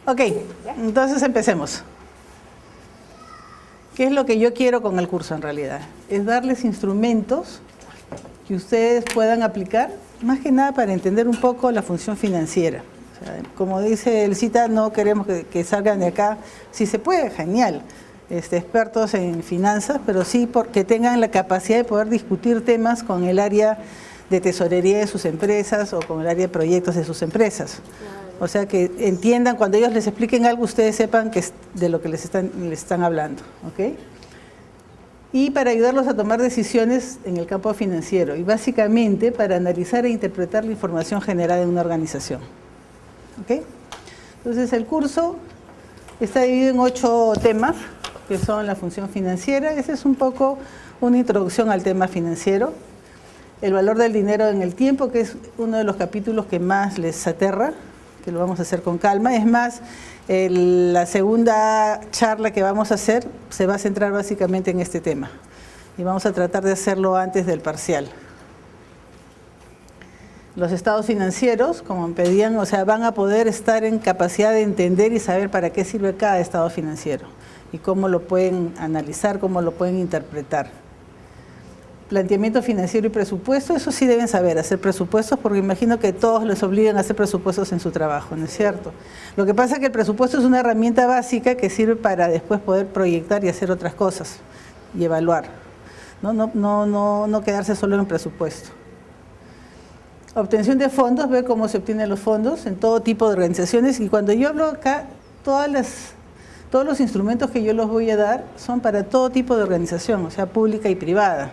Ok, entonces empecemos. ¿Qué es lo que yo quiero con el curso en realidad? Es darles instrumentos que ustedes puedan aplicar, más que nada para entender un poco la función financiera. O sea, como dice el cita, no queremos que salgan de acá, si se puede, genial, expertos en finanzas, pero sí porque tengan la capacidad de poder discutir temas con el área de tesorería de sus empresas o con el área de proyectos de sus empresas. O sea, que entiendan, cuando ellos les expliquen algo, ustedes sepan que es de lo que les están hablando. ¿Ok? Y para ayudarlos a tomar decisiones en el campo financiero. Y básicamente para analizar e interpretar la información generada en una organización. ¿Ok? Entonces el curso está dividido en 8 temas, que son la función financiera. Ese es un poco una introducción al tema financiero. El valor del dinero en el tiempo, que es uno de los capítulos que más les aterra, que lo vamos a hacer con calma. Es más, la segunda charla que vamos a hacer se va a centrar básicamente en este tema. Y vamos a tratar de hacerlo antes del parcial. Los estados financieros, como me pedían, o sea, van a poder estar en capacidad de entender y saber para qué sirve cada estado financiero y cómo lo pueden analizar, cómo lo pueden interpretar. Planteamiento financiero y presupuesto, eso sí deben saber, hacer presupuestos, porque imagino que todos les obligan a hacer presupuestos en su trabajo, ¿no es cierto? Lo que pasa es que el presupuesto es una herramienta básica que sirve para después poder proyectar y hacer otras cosas y evaluar, no quedarse solo en el presupuesto. Obtención de fondos, ver cómo se obtienen los fondos en todo tipo de organizaciones, y cuando yo hablo acá, todos los instrumentos que yo los voy a dar son para todo tipo de organización, o sea, pública y privada,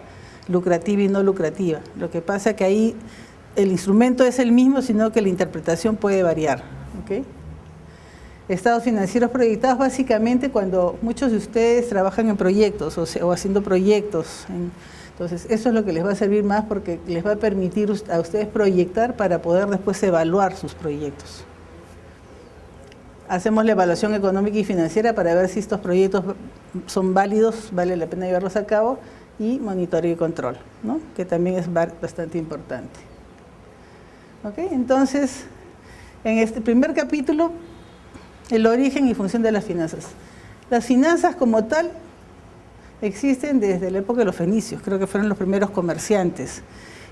lucrativa y no lucrativa. Lo que pasa es que ahí el instrumento es el mismo, sino que la interpretación puede variar. ¿Okay? Estados financieros proyectados, básicamente cuando muchos de ustedes trabajan en proyectos o haciendo proyectos. Entonces, eso es lo que les va a servir más, porque les va a permitir a ustedes proyectar para poder después evaluar sus proyectos. Hacemos la evaluación económica y financiera para ver si estos proyectos son válidos, vale la pena llevarlos a cabo, y monitoreo y control, ¿no? Que también es bastante importante. ¿Ok? Entonces, en este primer capítulo, el origen y función de las finanzas. Las finanzas como tal existen desde la época de los fenicios, creo que fueron los primeros comerciantes.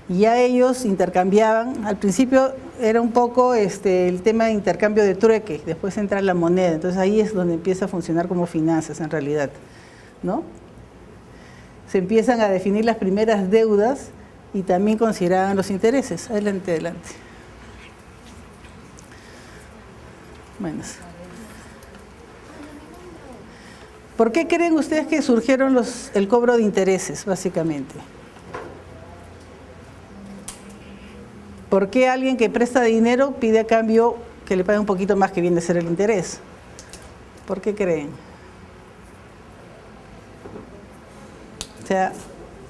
Y ya ellos intercambiaban, al principio era un poco el tema de intercambio de trueque, después entra la moneda, entonces ahí es donde empieza a funcionar como finanzas en realidad, ¿no? Se empiezan a definir las primeras deudas y también consideraban los intereses. Adelante, adelante. Bueno. ¿Por qué creen ustedes que surgieron el cobro de intereses, básicamente? ¿Por qué alguien que presta dinero pide a cambio que le pague un poquito más, que viene a ser el interés? ¿Por qué creen? O sea,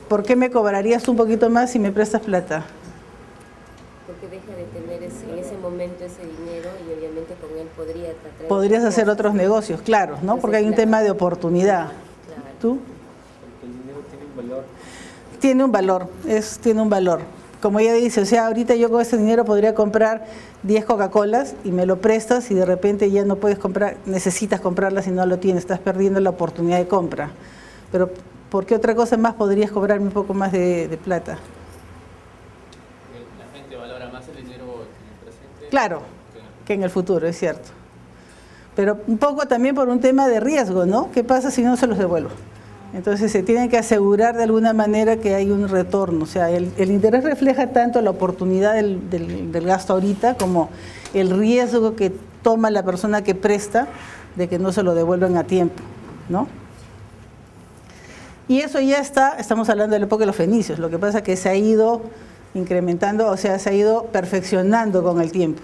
¿por qué me cobrarías un poquito más si me prestas plata? Porque deja de tener en ese momento ese dinero y obviamente con él podrías hacer otros negocios, claro, ¿no? Entonces, porque hay un tema de oportunidad. Claro. ¿Tú? Porque el dinero tiene un valor. Tiene un valor, tiene un valor. Como ella dice, o sea, ahorita yo con ese dinero podría comprar 10 Coca-Colas y me lo prestas y de repente ya no puedes comprar, necesitas comprarlas y no lo tienes, estás perdiendo la oportunidad de compra. Pero ¿por qué otra cosa más podrías cobrarme un poco más de plata? La gente valora más el dinero en el presente. Claro, que en el futuro, es cierto. Pero un poco también por un tema de riesgo, ¿no? ¿Qué pasa si no se los devuelvo? Entonces se tiene que asegurar de alguna manera que hay un retorno. O sea, el interés refleja tanto la oportunidad del gasto ahorita como el riesgo que toma la persona que presta de que no se lo devuelvan a tiempo, ¿no? Y eso ya estamos hablando de la época de los fenicios. Lo que pasa es que se ha ido incrementando, o sea, se ha ido perfeccionando con el tiempo.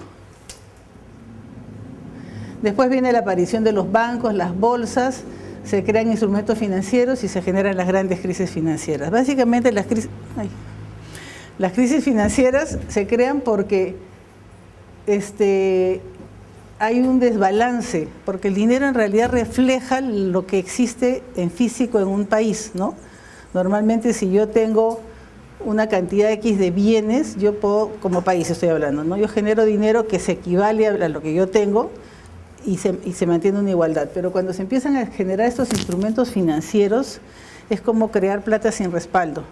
Después viene la aparición de los bancos, las bolsas, se crean instrumentos financieros y se generan las grandes crisis financieras. Básicamente las crisis financieras se crean porque hay un desbalance, porque el dinero en realidad refleja lo que existe en físico en un país, ¿no? Normalmente si yo tengo una cantidad X de bienes, yo puedo, como país estoy hablando, ¿no? Yo genero dinero que se equivale a lo que yo tengo, y se mantiene una igualdad. Pero cuando se empiezan a generar estos instrumentos financieros, es como crear plata sin respaldo.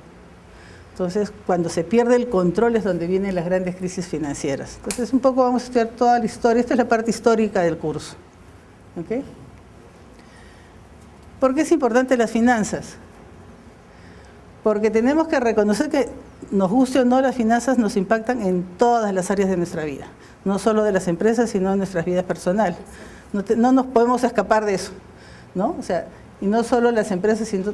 Entonces, cuando se pierde el control es donde vienen las grandes crisis financieras. Entonces, un poco vamos a estudiar toda la historia. Esta es la parte histórica del curso. ¿Okay? ¿Por qué es importante las finanzas? Porque tenemos que reconocer que, nos guste o no, las finanzas nos impactan en todas las áreas de nuestra vida. No solo de las empresas, sino en nuestras vidas personales. No nos podemos escapar de eso, ¿no? O sea, y no solo las empresas, sino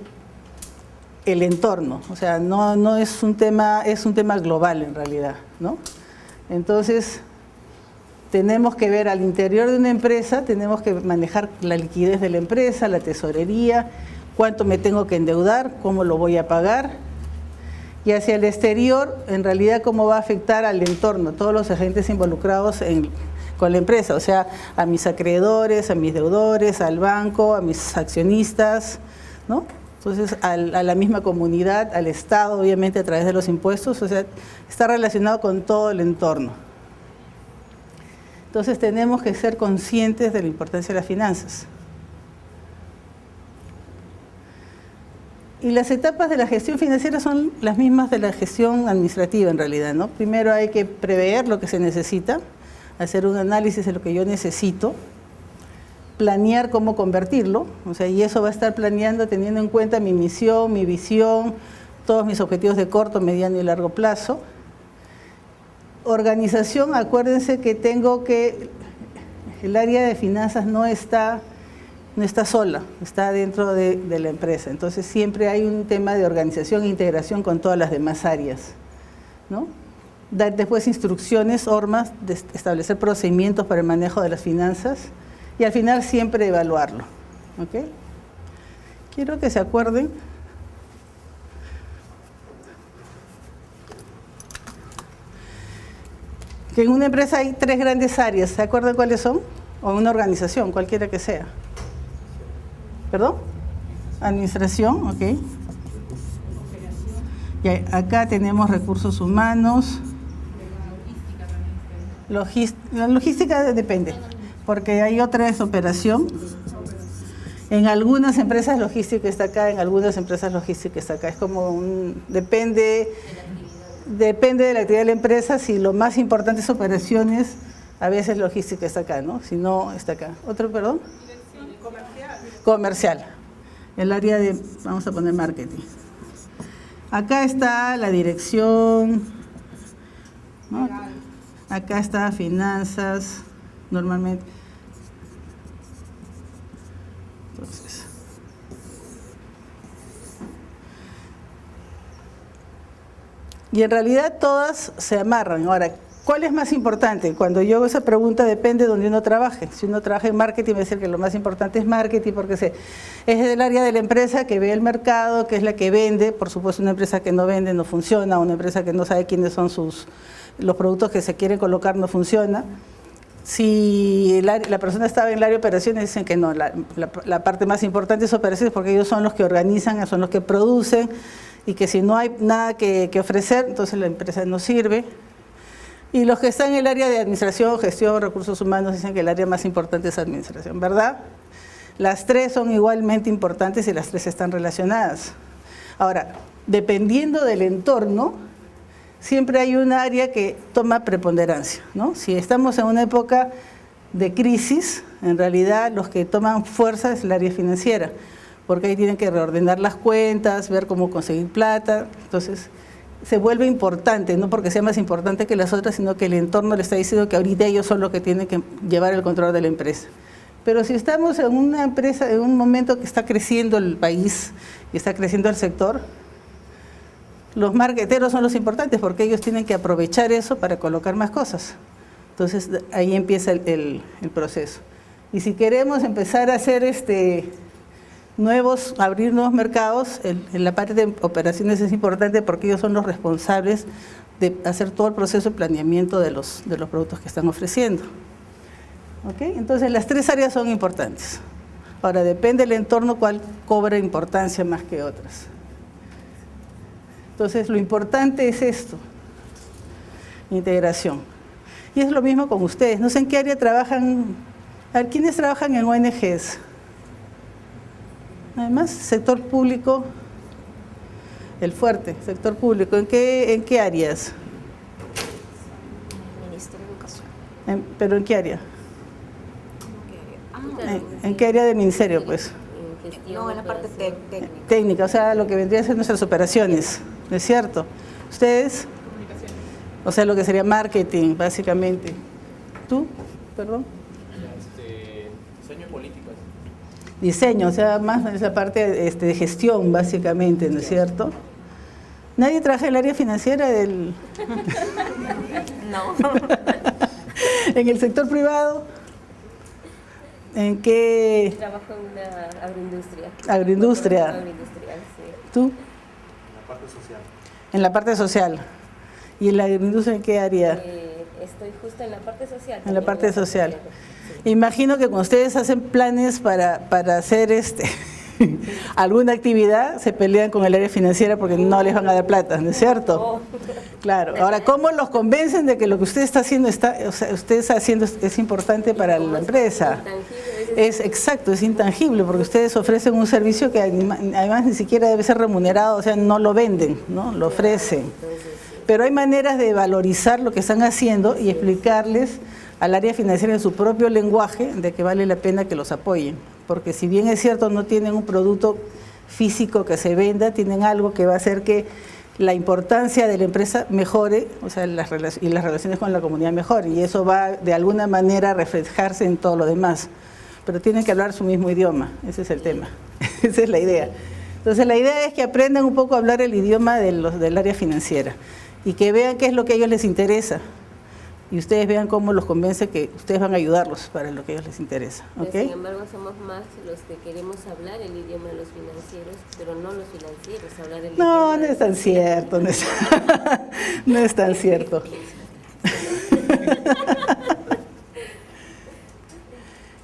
el entorno. O sea, no es un tema, es un tema global en realidad, ¿no? Entonces, tenemos que ver al interior de una empresa, tenemos que manejar la liquidez de la empresa, la tesorería, cuánto me tengo que endeudar, cómo lo voy a pagar. Y hacia el exterior, en realidad, cómo va a afectar al entorno, todos los agentes involucrados con la empresa, o sea, a mis acreedores, a mis deudores, al banco, a mis accionistas, ¿no? Entonces, a la misma comunidad, al Estado, obviamente, a través de los impuestos, o sea, está relacionado con todo el entorno. Entonces, tenemos que ser conscientes de la importancia de las finanzas. Y las etapas de la gestión financiera son las mismas de la gestión administrativa, en realidad, ¿no? Primero hay que prever lo que se necesita, hacer un análisis de lo que yo necesito, planear cómo convertirlo, o sea, y eso va a estar planeando teniendo en cuenta mi misión, mi visión, todos mis objetivos de corto, mediano y largo plazo. Organización, acuérdense que el área de finanzas no está sola, está dentro de la empresa. Entonces siempre hay un tema de organización e integración con todas las demás áreas, ¿no? Dar después instrucciones, normas, de establecer procedimientos para el manejo de las finanzas y al final siempre evaluarlo. ¿Okay? Quiero que se acuerden que en una empresa hay 3 grandes áreas. ¿Se acuerdan cuáles son? O una organización, cualquiera que sea. ¿Perdón? Administración, ok. Y acá tenemos recursos humanos. La logística depende, porque hay otra es operación. En algunas empresas logística está acá, en algunas empresas logística está acá. Es como depende de la actividad de la empresa. Si lo más importante es operaciones, a veces logística está acá, ¿no? Si no, está acá. ¿Otro, perdón? Comercial. El área de, vamos a poner marketing. Acá está la dirección, ¿no? Acá está finanzas, normalmente. Entonces, y en realidad todas se amarran. Ahora, ¿cuál es más importante? Cuando yo hago esa pregunta depende de donde uno trabaje. Si uno trabaja en marketing, va a decir que lo más importante es marketing, porque es el área de la empresa que ve el mercado, que es la que vende. Por supuesto, una empresa que no vende no funciona, una empresa que no sabe quiénes son los productos que se quieren colocar no funciona. Si la persona estaba en el área de operaciones, dicen que no, la parte más importante es operaciones, porque ellos son los que organizan, son los que producen, y que si no hay nada que ofrecer, entonces la empresa no sirve. Y los que están en el área de administración, gestión, recursos humanos, dicen que el área más importante es administración, ¿verdad? Las 3 son igualmente importantes y las 3 están relacionadas. Ahora, dependiendo del entorno, siempre hay un área que toma preponderancia, ¿no? Si estamos en una época de crisis, en realidad los que toman fuerza es el área financiera, porque ahí tienen que reordenar las cuentas, ver cómo conseguir plata. Entonces, se vuelve importante, no porque sea más importante que las otras, sino que el entorno le está diciendo que ahorita ellos son los que tienen que llevar el control de la empresa. Pero si estamos en una empresa, en un momento que está creciendo el país y está creciendo el sector, los marketeros son los importantes porque ellos tienen que aprovechar eso para colocar más cosas. Entonces ahí empieza el proceso. Y si queremos empezar a hacer abrir nuevos mercados, en la parte de operaciones es importante porque ellos son los responsables de hacer todo el proceso de planeamiento de los productos que están ofreciendo. ¿Okay? Entonces las 3 áreas son importantes. Ahora depende del entorno cuál cobra importancia más que otras. Entonces lo importante es esto, integración. Y es lo mismo con ustedes. No sé en qué área trabajan A ver, ¿quiénes trabajan en ONGs? Además, sector público, el fuerte, sector público. ¿En qué áreas? Ministerio de Educación. ¿Pero en qué área? ¿Qué área? ¿En qué área del ministerio, pues? En gestión, No, en la parte operación. técnica. Técnica, o sea, lo que vendría a ser nuestras operaciones, ¿no es cierto? ¿Ustedes? O sea, lo que sería marketing, básicamente. ¿Tú? Perdón. Diseño y políticas. Diseño, o sea, más en esa parte de gestión, básicamente, ¿no es cierto? ¿Nadie trabaja en el área financiera del... No. en el sector privado? ¿En qué? Trabajo en una agroindustria. Agroindustria. Agroindustrial, sí. ¿Tú? En la parte social. En la parte social. ¿Y en la agroindustria en qué área? Estoy justo en la parte social. En la también, parte social. Sí. Imagino que cuando ustedes hacen planes para hacer alguna actividad, se pelean con el área financiera porque no les van a dar plata, ¿no es cierto? Oh. Claro. Ahora, ¿cómo los convencen de que lo que usted está haciendo es importante para la empresa? Intangible, Es exacto, es intangible, porque ustedes ofrecen un servicio que además ni siquiera debe ser remunerado, o sea, no lo venden, ¿no? Lo ofrecen. Entonces, sí. Pero hay maneras de valorizar lo que están haciendo y explicarles al área financiera en su propio lenguaje de que vale la pena que los apoyen. Porque si bien es cierto, no tienen un producto físico que se venda, tienen algo que va a hacer que la importancia de la empresa mejore, o sea, las relaciones con la comunidad mejoren. Y eso va de alguna manera a reflejarse en todo lo demás. Pero tienen que hablar su mismo idioma, ese es el tema, esa es la idea. Entonces la idea es que aprendan un poco a hablar el idioma del área financiera y que vean qué es lo que a ellos les interesa y ustedes vean cómo los convence que ustedes van a ayudarlos para lo que a ellos les interesa. Pero, ¿Ok? sin embargo, somos más los que queremos hablar el idioma de los financieros, pero no los financieros, hablar el No, idioma no de es tan cierto, no es tan cierto.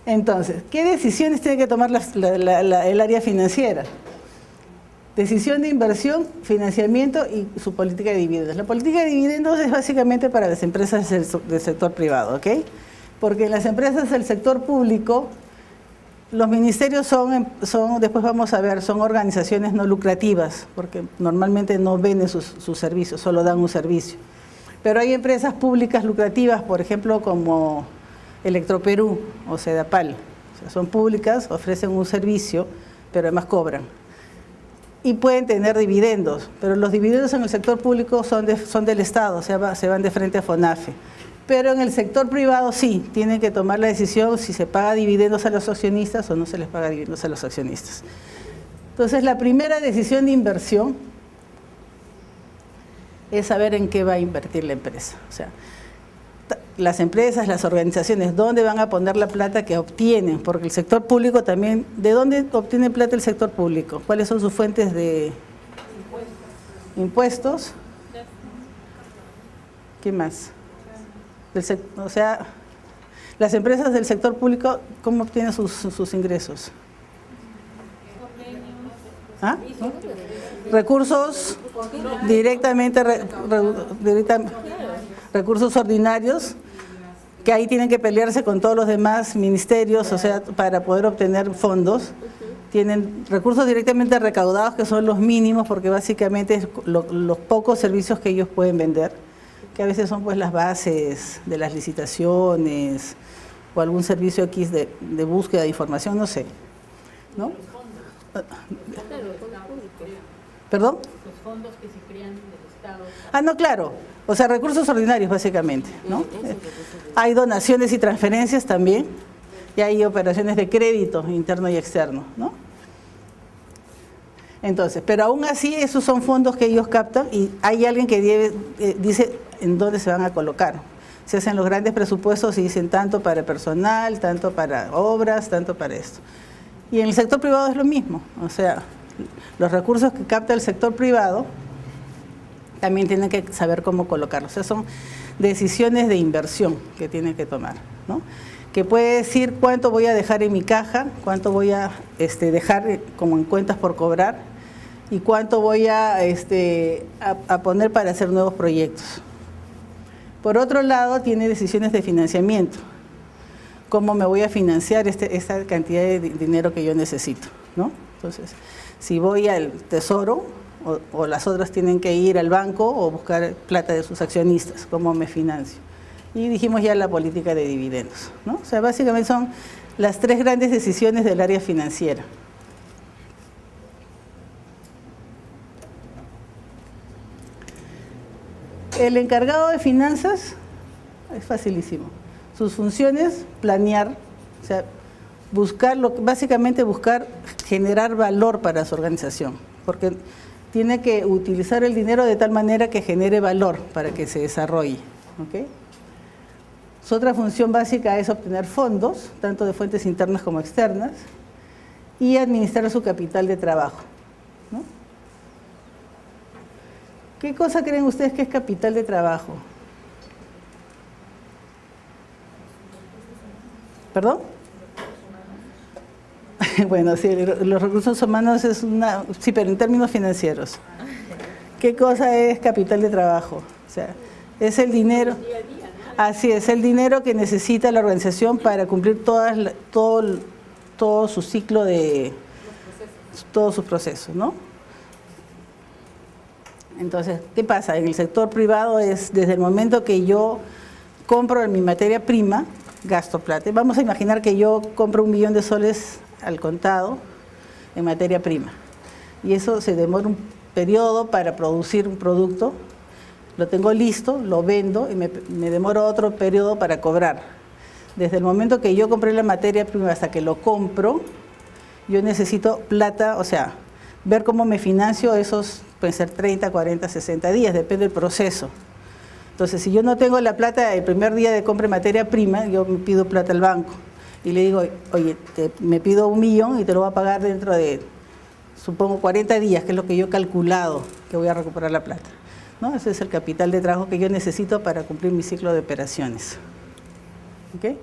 Entonces, ¿qué decisiones tiene que tomar el área financiera? Decisión de inversión, financiamiento y su política de dividendos. La política de dividendos es básicamente para las empresas del sector privado, ¿ok? Porque en las empresas del sector público, los ministerios son, después vamos a ver, son organizaciones no lucrativas, porque normalmente no venden sus servicios, solo dan un servicio. Pero hay empresas públicas lucrativas, por ejemplo, como Electroperú o Sedapal. O sea, son públicas, ofrecen un servicio, pero además cobran. Y pueden tener dividendos, pero los dividendos en el sector público son del Estado, o sea, se van de frente a FONAFE. Pero en el sector privado sí, tienen que tomar la decisión si se paga dividendos a los accionistas o no se les paga dividendos a los accionistas. Entonces, la primera decisión de inversión es saber en qué va a invertir la empresa. O sea, las empresas, las organizaciones, ¿dónde van a poner la plata que obtienen? Porque el sector público también, ¿de dónde obtiene plata el sector público? ¿Cuáles son sus fuentes de impuestos? ¿Qué más? O sea, las empresas del sector público, ¿cómo obtienen sus ingresos? ¿Ah? ¿No? Recursos directamente, recursos ordinarios, que ahí tienen que pelearse con todos los demás ministerios, o sea, para poder obtener fondos. Tienen recursos directamente recaudados, que son los mínimos, porque básicamente es los pocos servicios que ellos pueden vender, que a veces son pues las bases de las licitaciones o algún servicio X de búsqueda de información, no sé, ¿no? ¿Perdón? Los fondos que se crean del Estado. Ah, no, claro. O sea, recursos ordinarios básicamente, ¿no? Hay donaciones y transferencias también, y hay operaciones de crédito interno y externo, ¿no? Entonces, pero aún así esos son fondos que ellos captan y hay alguien que dice en dónde se van a colocar. Se hacen los grandes presupuestos y dicen tanto para personal, tanto para obras, tanto para esto. Y en el sector privado es lo mismo, o sea, los recursos que capta el sector privado también tienen que saber cómo colocarlos. O sea, son decisiones de inversión que tienen que tomar, ¿no? Que puede decir cuánto voy a dejar en mi caja, cuánto voy a dejar como en cuentas por cobrar y cuánto voy a poner para hacer nuevos proyectos. Por otro lado, tiene decisiones de financiamiento. cómo me voy a financiar esta cantidad de dinero que yo necesito, ¿no? Entonces, si voy al Tesoro, o las otras tienen que ir al banco o buscar plata de sus accionistas, cómo me financio. Y dijimos ya la política de dividendos, ¿no? O sea, básicamente son las 3 grandes decisiones del área financiera. El encargado de finanzas es facilísimo. Sus funciones, planear, o sea, básicamente buscar generar valor para su organización, porque tiene que utilizar el dinero de tal manera que genere valor para que se desarrolle, ¿ok? Su otra función básica es obtener fondos, tanto de fuentes internas como externas, y administrar su capital de trabajo, ¿no? ¿Qué cosa creen ustedes que es capital de trabajo? ¿Perdón? Bueno, sí, los recursos humanos es una... Sí, pero en términos financieros. ¿Qué cosa es capital de trabajo? O sea, es el dinero... Así es, el dinero que necesita la organización para cumplir todo su ciclo de... todos sus procesos, ¿no? Entonces, ¿qué pasa? En el sector privado es desde el momento que yo compro mi materia prima, gasto plata. Vamos a imaginar que yo compro 1 millón de soles al contado en materia prima. Y eso se demora un periodo para producir un producto. Lo tengo listo, lo vendo y me demoro otro periodo para cobrar. Desde el momento que yo compré la materia prima hasta que lo compro, yo necesito plata, o sea, ver cómo me financio esos, pueden ser 30, 40, 60 días, depende del proceso. Entonces, si yo no tengo la plata el primer día de compra de materia prima, yo me pido plata al banco y le digo, oye, me pido 1 millón y te lo voy a pagar dentro de, supongo, 40 días, que es lo que yo he calculado que voy a recuperar la plata, ¿no? Ese es el capital de trabajo que yo necesito para cumplir mi ciclo de operaciones. ¿Ok?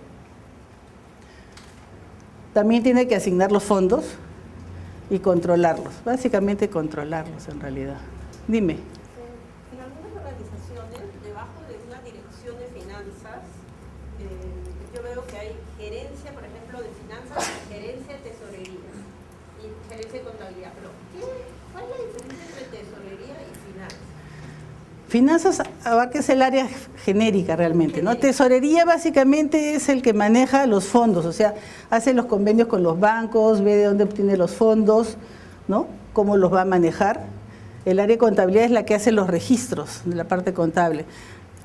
También tiene que asignar los fondos y controlarlos, básicamente controlarlos en realidad. Dime. En algunas organizaciones, debajo de una dirección de finanzas, yo veo que hay gerencia, por ejemplo, de finanzas, gerencia de tesorería y gerencia de contabilidad. Pero, ¿cuál es la diferencia entre tesorería y finanzas? Finanzas abarca el área genérica realmente, ¿no? Tesorería básicamente es el que maneja los fondos, o sea, hace los convenios con los bancos, ve de dónde obtiene los fondos, ¿no? Cómo los va a manejar. El área de contabilidad es la que hace los registros de la parte contable.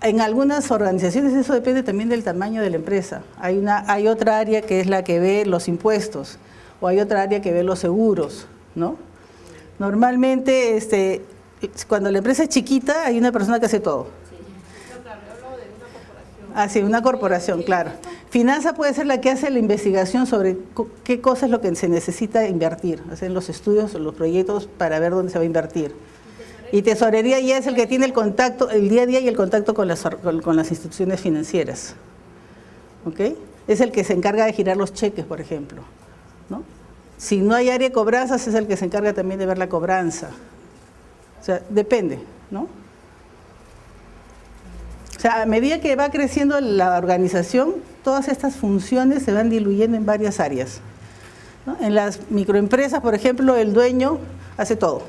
En algunas organizaciones eso depende también del tamaño de la empresa. Hay otra área que es la que ve los impuestos, o hay otra área que ve los seguros, ¿no? Normalmente, cuando la empresa es chiquita, hay una persona que hace todo. No, claro, yo hablo de una corporación. Ah, sí, una corporación, claro. Finanza puede ser la que hace la investigación sobre qué cosa es lo que se necesita invertir, hacer los estudios o los proyectos para ver dónde se va a invertir. Y tesorería ya es el que tiene el contacto, el día a día y el contacto con las instituciones financieras. ¿Ok? Es el que se encarga de girar los cheques, por ejemplo, ¿no? Si no hay área de cobranzas, es el que se encarga también de ver la cobranza. O sea, depende, ¿no? O sea, a medida que va creciendo la organización, todas estas funciones se van diluyendo en varias áreas, ¿no? En las microempresas, por ejemplo, el dueño hace todo.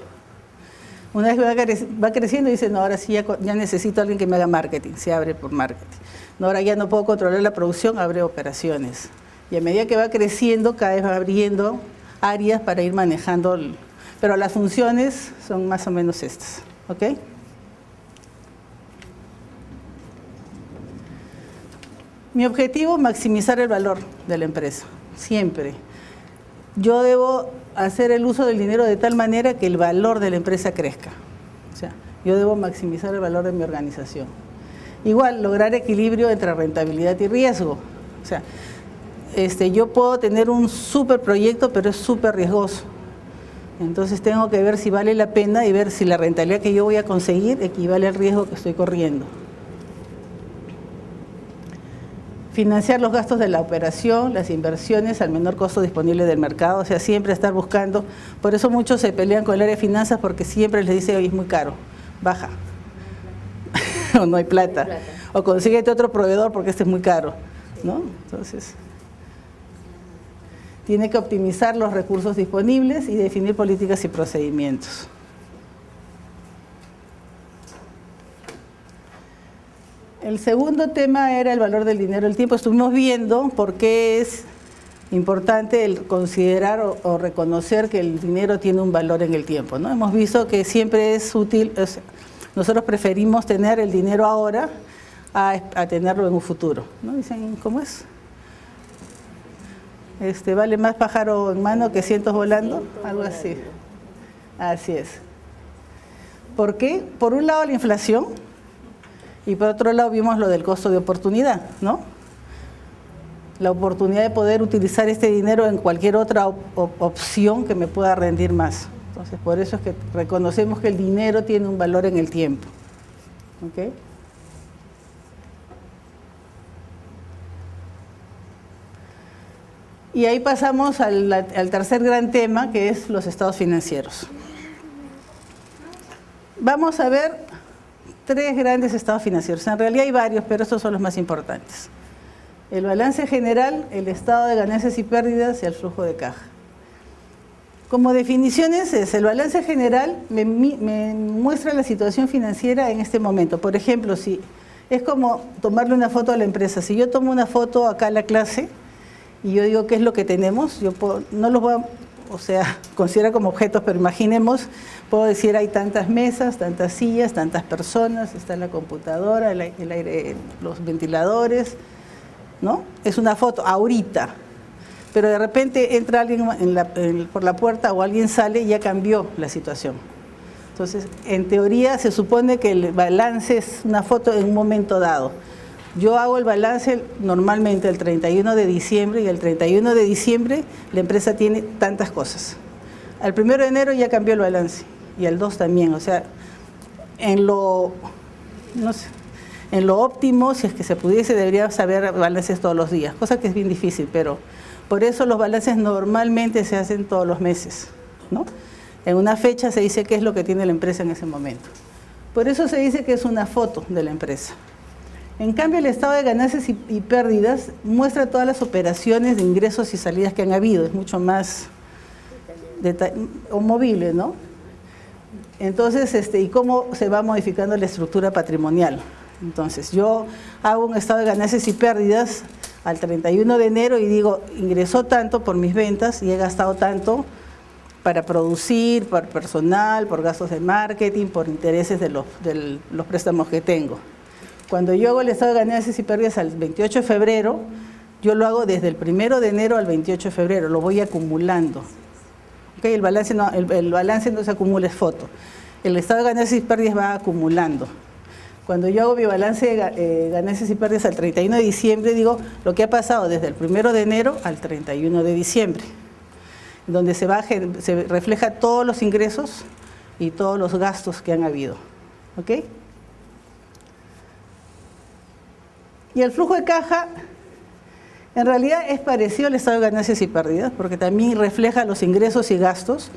Una vez va creciendo y dice, no, ahora sí ya necesito a alguien que me haga marketing, se abre por marketing. No, ahora ya no puedo controlar la producción, abre operaciones. Y a medida que va creciendo, cada vez va abriendo áreas para ir manejando, pero las funciones son más o menos estas, ¿ok? Mi objetivo, maximizar el valor de la empresa, siempre. Yo debo hacer el uso del dinero de tal manera que el valor de la empresa crezca. O sea, yo debo maximizar el valor de mi organización. Igual, lograr equilibrio entre rentabilidad y riesgo. O sea, yo puedo tener un súper proyecto, pero es súper riesgoso. Entonces tengo que ver si vale la pena y ver si la rentabilidad que yo voy a conseguir equivale al riesgo que estoy corriendo. Financiar los gastos de la operación, las inversiones al menor costo disponible del mercado, o sea, siempre estar buscando. Por eso muchos se pelean con el área de finanzas porque siempre les dice, oye, es muy caro, baja. O no hay plata. O consíguete otro proveedor porque este es muy caro, ¿no? Entonces, Tiene que optimizar los recursos disponibles y definir políticas y procedimientos. El segundo tema era el valor del dinero del tiempo. Estuvimos viendo por qué es importante el considerar o reconocer que el dinero tiene un valor en el tiempo, ¿no? Hemos visto que siempre es útil, nosotros preferimos tener el dinero ahora a tenerlo en un futuro, ¿no? Dicen, ¿cómo es? Vale más pájaro en mano que cientos volando, algo así. Así es. ¿Por qué? Por un lado la inflación y por otro lado vimos lo del costo de oportunidad, ¿no? La oportunidad de poder utilizar este dinero en cualquier otra opción que me pueda rendir más. Entonces, por eso es que reconocemos que el dinero tiene un valor en el tiempo. ¿Ok? Y ahí pasamos al tercer gran tema, que es los estados financieros. Vamos a ver 3 grandes estados financieros. En realidad hay varios, pero estos son los más importantes. El balance general, el estado de ganancias y pérdidas y el flujo de caja. Como definiciones es, el balance general me muestra la situación financiera en este momento. Por ejemplo, si es como tomarle una foto a la empresa. Si yo tomo una foto acá a la clase y yo digo qué es lo que tenemos, yo no los voy a, considera como objetos, pero imaginemos, puedo decir hay tantas mesas, tantas sillas, tantas personas, está la computadora, el aire, los ventiladores, ¿no? Es una foto ahorita, pero de repente entra alguien por la puerta o alguien sale y ya cambió la situación. Entonces, en teoría se supone que el balance es una foto en un momento dado. Yo hago el balance normalmente el 31 de diciembre y el 31 de diciembre la empresa tiene tantas cosas. Al 1 de enero ya cambió el balance y al 2 también. O sea, en lo óptimo, si es que se pudiese, debería saber balances todos los días, cosa que es bien difícil, pero por eso los balances normalmente se hacen todos los meses, ¿no? En una fecha se dice qué es lo que tiene la empresa en ese momento. Por eso se dice que es una foto de la empresa. En cambio, el estado de ganancias y pérdidas muestra todas las operaciones de ingresos y salidas que han habido, es mucho más movible, ¿no? Entonces, ¿y cómo se va modificando la estructura patrimonial? Entonces, yo hago un estado de ganancias y pérdidas al 31 de enero y digo, ingresó tanto por mis ventas y he gastado tanto para producir, por personal, por gastos de marketing, por intereses de los préstamos que tengo. Cuando yo hago el estado de ganancias y pérdidas al 28 de febrero, yo lo hago desde el 1 de enero al 28 de febrero, lo voy acumulando. ¿Okay? El balance no se acumula, es foto. El estado de ganancias y pérdidas va acumulando. Cuando yo hago mi balance de ganancias y pérdidas al 31 de diciembre, digo lo que ha pasado desde el 1 de enero al 31 de diciembre, donde se refleja todos los ingresos y todos los gastos que han habido. ¿Ok? Y el flujo de caja, en realidad es parecido al estado de ganancias y pérdidas, porque también refleja los ingresos y gastos,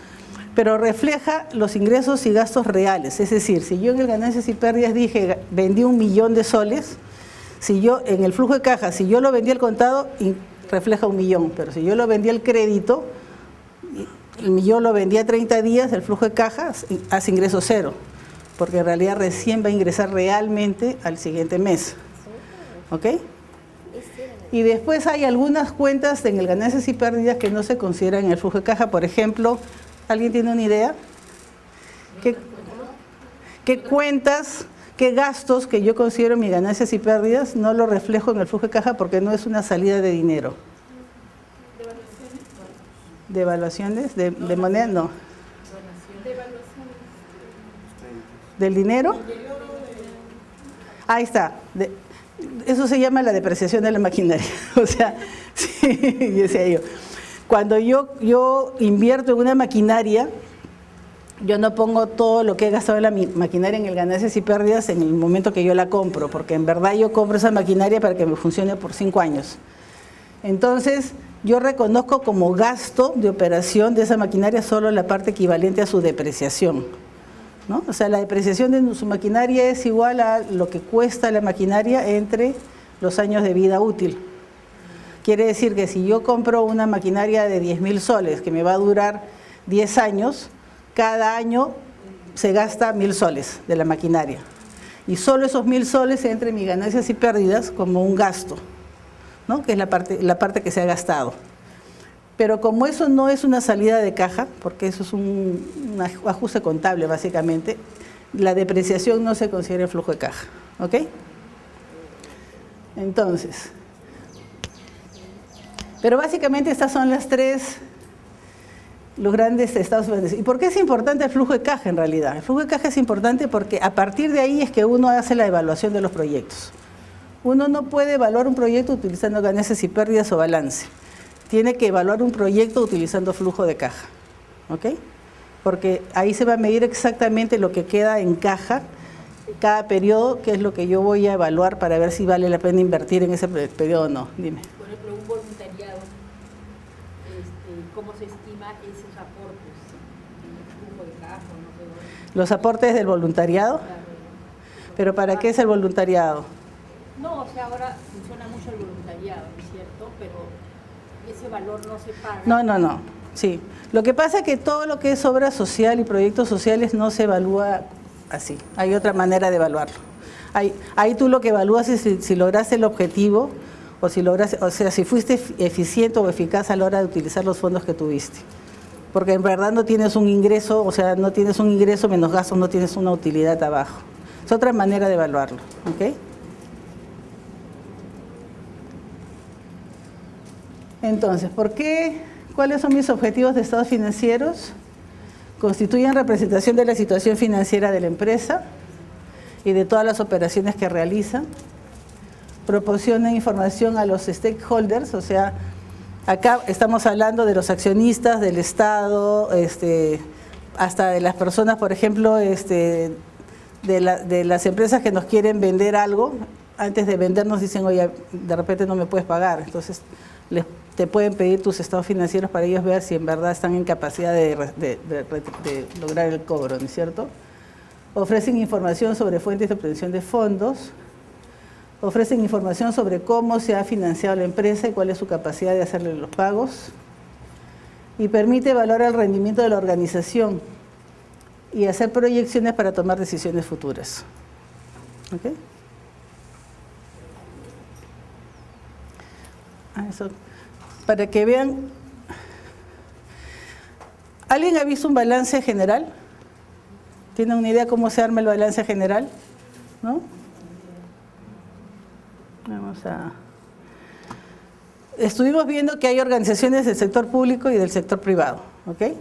pero refleja los ingresos y gastos reales. Es decir, si yo en el ganancias y pérdidas dije, vendí 1.000.000 de soles, si yo en el flujo de caja, si yo lo vendí al contado, refleja 1.000.000, pero si yo lo vendí al crédito, yo lo vendí a 30 días, el flujo de caja hace ingreso cero, porque en realidad recién va a ingresar realmente al siguiente mes. ¿Ok? Y después hay algunas cuentas en el ganancias y pérdidas que no se consideran en el flujo de caja. Por ejemplo, ¿alguien tiene una idea? ¿Qué cuentas, qué gastos que yo considero mis ganancias y pérdidas no lo reflejo en el flujo de caja porque no es una salida de dinero? ¿Devaluaciones? ¿De moneda? No. ¿Del dinero? Ahí está. Eso se llama la depreciación de la maquinaria. O sea, sí, decía yo. Cuando yo invierto en una maquinaria, yo no pongo todo lo que he gastado en la maquinaria en el ganancias y pérdidas en el momento que yo la compro, porque en verdad yo compro esa maquinaria para que me funcione por 5 años. Entonces, yo reconozco como gasto de operación de esa maquinaria solo la parte equivalente a su depreciación, ¿no? O sea, la depreciación de su maquinaria es igual a lo que cuesta la maquinaria entre los años de vida útil. Quiere decir que si yo compro una maquinaria de 10.000 soles que me va a durar 10 años, cada año se gasta 1.000 soles de la maquinaria. Y solo esos 1.000 soles entre mis ganancias y pérdidas como un gasto, ¿no? Que es la parte que se ha gastado. Pero como eso no es una salida de caja, porque eso es un ajuste contable básicamente, la depreciación no se considera el flujo de caja. ¿Ok? Entonces, pero básicamente estas son los grandes estados financieros. ¿Y por qué es importante el flujo de caja en realidad? El flujo de caja es importante porque a partir de ahí es que uno hace la evaluación de los proyectos. Uno no puede evaluar un proyecto utilizando ganancias y pérdidas o balance. Tiene que evaluar un proyecto utilizando flujo de caja. ¿Ok? Porque ahí se va a medir exactamente lo que queda en caja cada periodo, que es lo que yo voy a evaluar para ver si vale la pena invertir en ese periodo o no. Dime. Por ejemplo, un voluntariado, ¿cómo se estima esos aportes? ¿El flujo de caja? No sé. Los aportes del voluntariado. Claro. ¿Pero para qué es el voluntariado? No, o sea, ahora funciona mucho el voluntariado, ¿no es cierto? Pero ese valor no se paga. No. Sí. Lo que pasa es que todo lo que es obra social y proyectos sociales no se evalúa así. Hay otra manera de evaluarlo. Ahí tú lo que evalúas es si lograste el objetivo o si fuiste eficiente o eficaz a la hora de utilizar los fondos que tuviste. Porque en verdad no tienes un ingreso, o sea, no tienes un ingreso menos gastos, no tienes una utilidad abajo. Es otra manera de evaluarlo. ¿Ok? Entonces, ¿cuáles son mis objetivos de estados financieros? Constituyen representación de la situación financiera de la empresa y de todas las operaciones que realiza. Proporcionan información a los stakeholders, o sea, acá estamos hablando de los accionistas, del Estado, hasta de las personas, por ejemplo, de las empresas que nos quieren vender algo. Antes de vendernos dicen, oye, de repente no me puedes pagar, entonces te pueden pedir tus estados financieros para ellos ver si en verdad están en capacidad de lograr el cobro, ¿no es cierto? Ofrecen información sobre fuentes de obtención de fondos, ofrecen información sobre cómo se ha financiado la empresa y cuál es su capacidad de hacerle los pagos, y permite evaluar el rendimiento de la organización y hacer proyecciones para tomar decisiones futuras. ¿Ok? Eso. Para que vean, ¿alguien ha visto un balance general? ¿Tienen una idea cómo se arma el balance general? ¿No? Estuvimos viendo que hay organizaciones del sector público y del sector privado, ¿ok?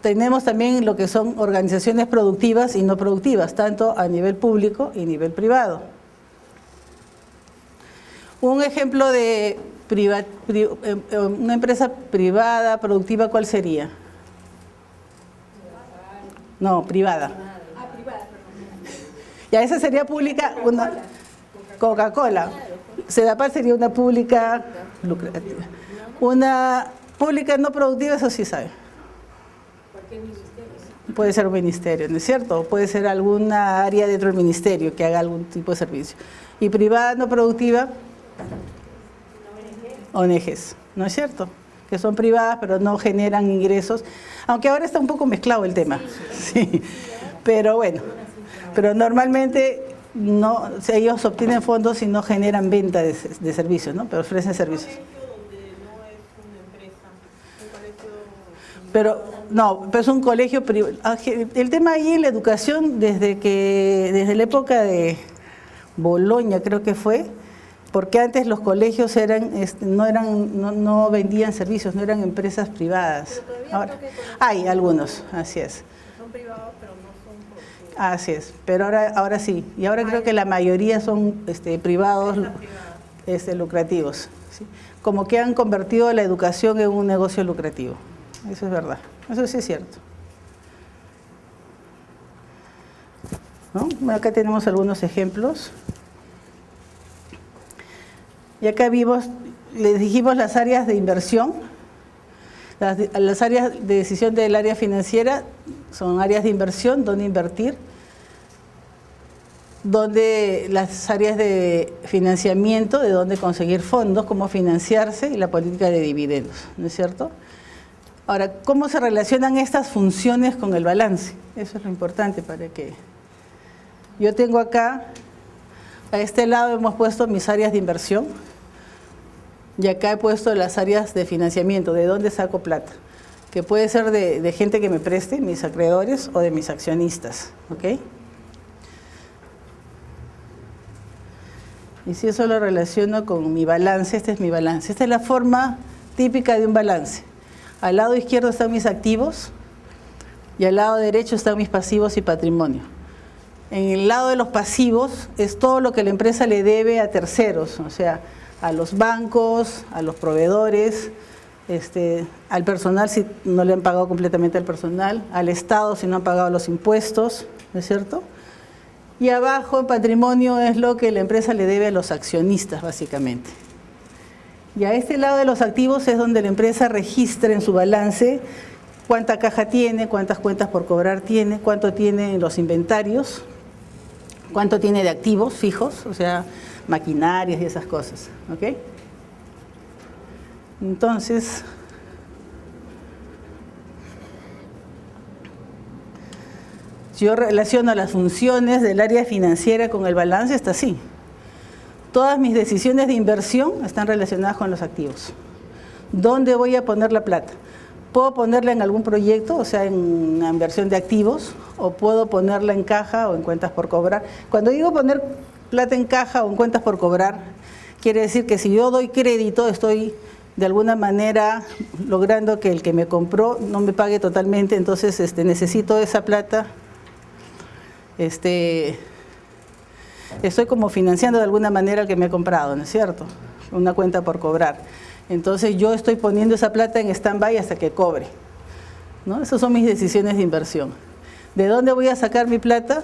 Tenemos también lo que son organizaciones productivas y no productivas, tanto a nivel público y nivel privado. Un ejemplo de una empresa privada, productiva, ¿cuál sería? No, privada. Privada, Ya esa sería pública, una Coca-Cola. Sedapal sería una pública lucrativa. Una pública no productiva, eso sí sabe. Puede ser un ministerio, ¿no es cierto? O puede ser alguna área dentro del ministerio que haga algún tipo de servicio. Y privada no productiva, ONGs, ¿no es cierto? Que son privadas pero no generan ingresos, aunque ahora está un poco mezclado el tema. Sí. Pero bueno, pero normalmente no, ellos obtienen fondos y no generan venta de servicios, ¿no? Pero ofrecen servicios. Pero no, pero es un colegio privado. El tema ahí en la educación, desde la época de Boloña creo que fue, porque antes los colegios no vendían servicios, no eran empresas privadas. Ahora, hay algunos, así es. Son privados, pero no son productivos. Así es, pero ahora sí. Y ahora creo que la mayoría son privados lucrativos. ¿Sí? Como que han convertido la educación en un negocio lucrativo. Eso es verdad, eso sí es cierto. ¿No? Acá tenemos algunos ejemplos. Y acá les dijimos las áreas de inversión. Las áreas de decisión del área financiera son áreas de inversión, donde invertir. donde las áreas de financiamiento, de dónde conseguir fondos, cómo financiarse y la política de dividendos, ¿no es cierto? Ahora, ¿cómo se relacionan estas funciones con el balance? Eso es lo importante para que... Yo tengo acá, a este lado hemos puesto mis áreas de inversión y acá he puesto las áreas de financiamiento, de dónde saco plata, que puede ser de gente que me preste, mis acreedores o de mis accionistas, ¿ok? Y si eso lo relaciono con mi balance, este es mi balance. Esta es la forma típica de un balance. Al lado izquierdo están mis activos y al lado derecho están mis pasivos y patrimonio. En el lado de los pasivos es todo lo que la empresa le debe a terceros, o sea, a los bancos, a los proveedores, al personal si no le han pagado completamente al personal, al Estado si no han pagado los impuestos, ¿no es cierto? Y abajo en patrimonio es lo que la empresa le debe a los accionistas, básicamente. Y a este lado de los activos es donde la empresa registra en su balance cuánta caja tiene, cuántas cuentas por cobrar tiene, cuánto tiene en los inventarios, cuánto tiene de activos fijos, o sea, maquinarias y esas cosas, ¿ok? Entonces, si yo relaciono las funciones del área financiera con el balance, está así. Todas mis decisiones de inversión están relacionadas con los activos. ¿Dónde voy a poner la plata? Puedo ponerla en algún proyecto, o sea, en una inversión de activos, o puedo ponerla en caja o en cuentas por cobrar. Cuando digo poner plata en caja o en cuentas por cobrar, quiere decir que si yo doy crédito, estoy de alguna manera logrando que el que me compró no me pague totalmente, entonces necesito esa plata, estoy como financiando de alguna manera al que me ha comprado, ¿no es cierto? Una cuenta por cobrar. Entonces yo estoy poniendo esa plata en stand-by hasta que cobre, ¿no? Esas son mis decisiones de inversión. ¿De dónde voy a sacar mi plata?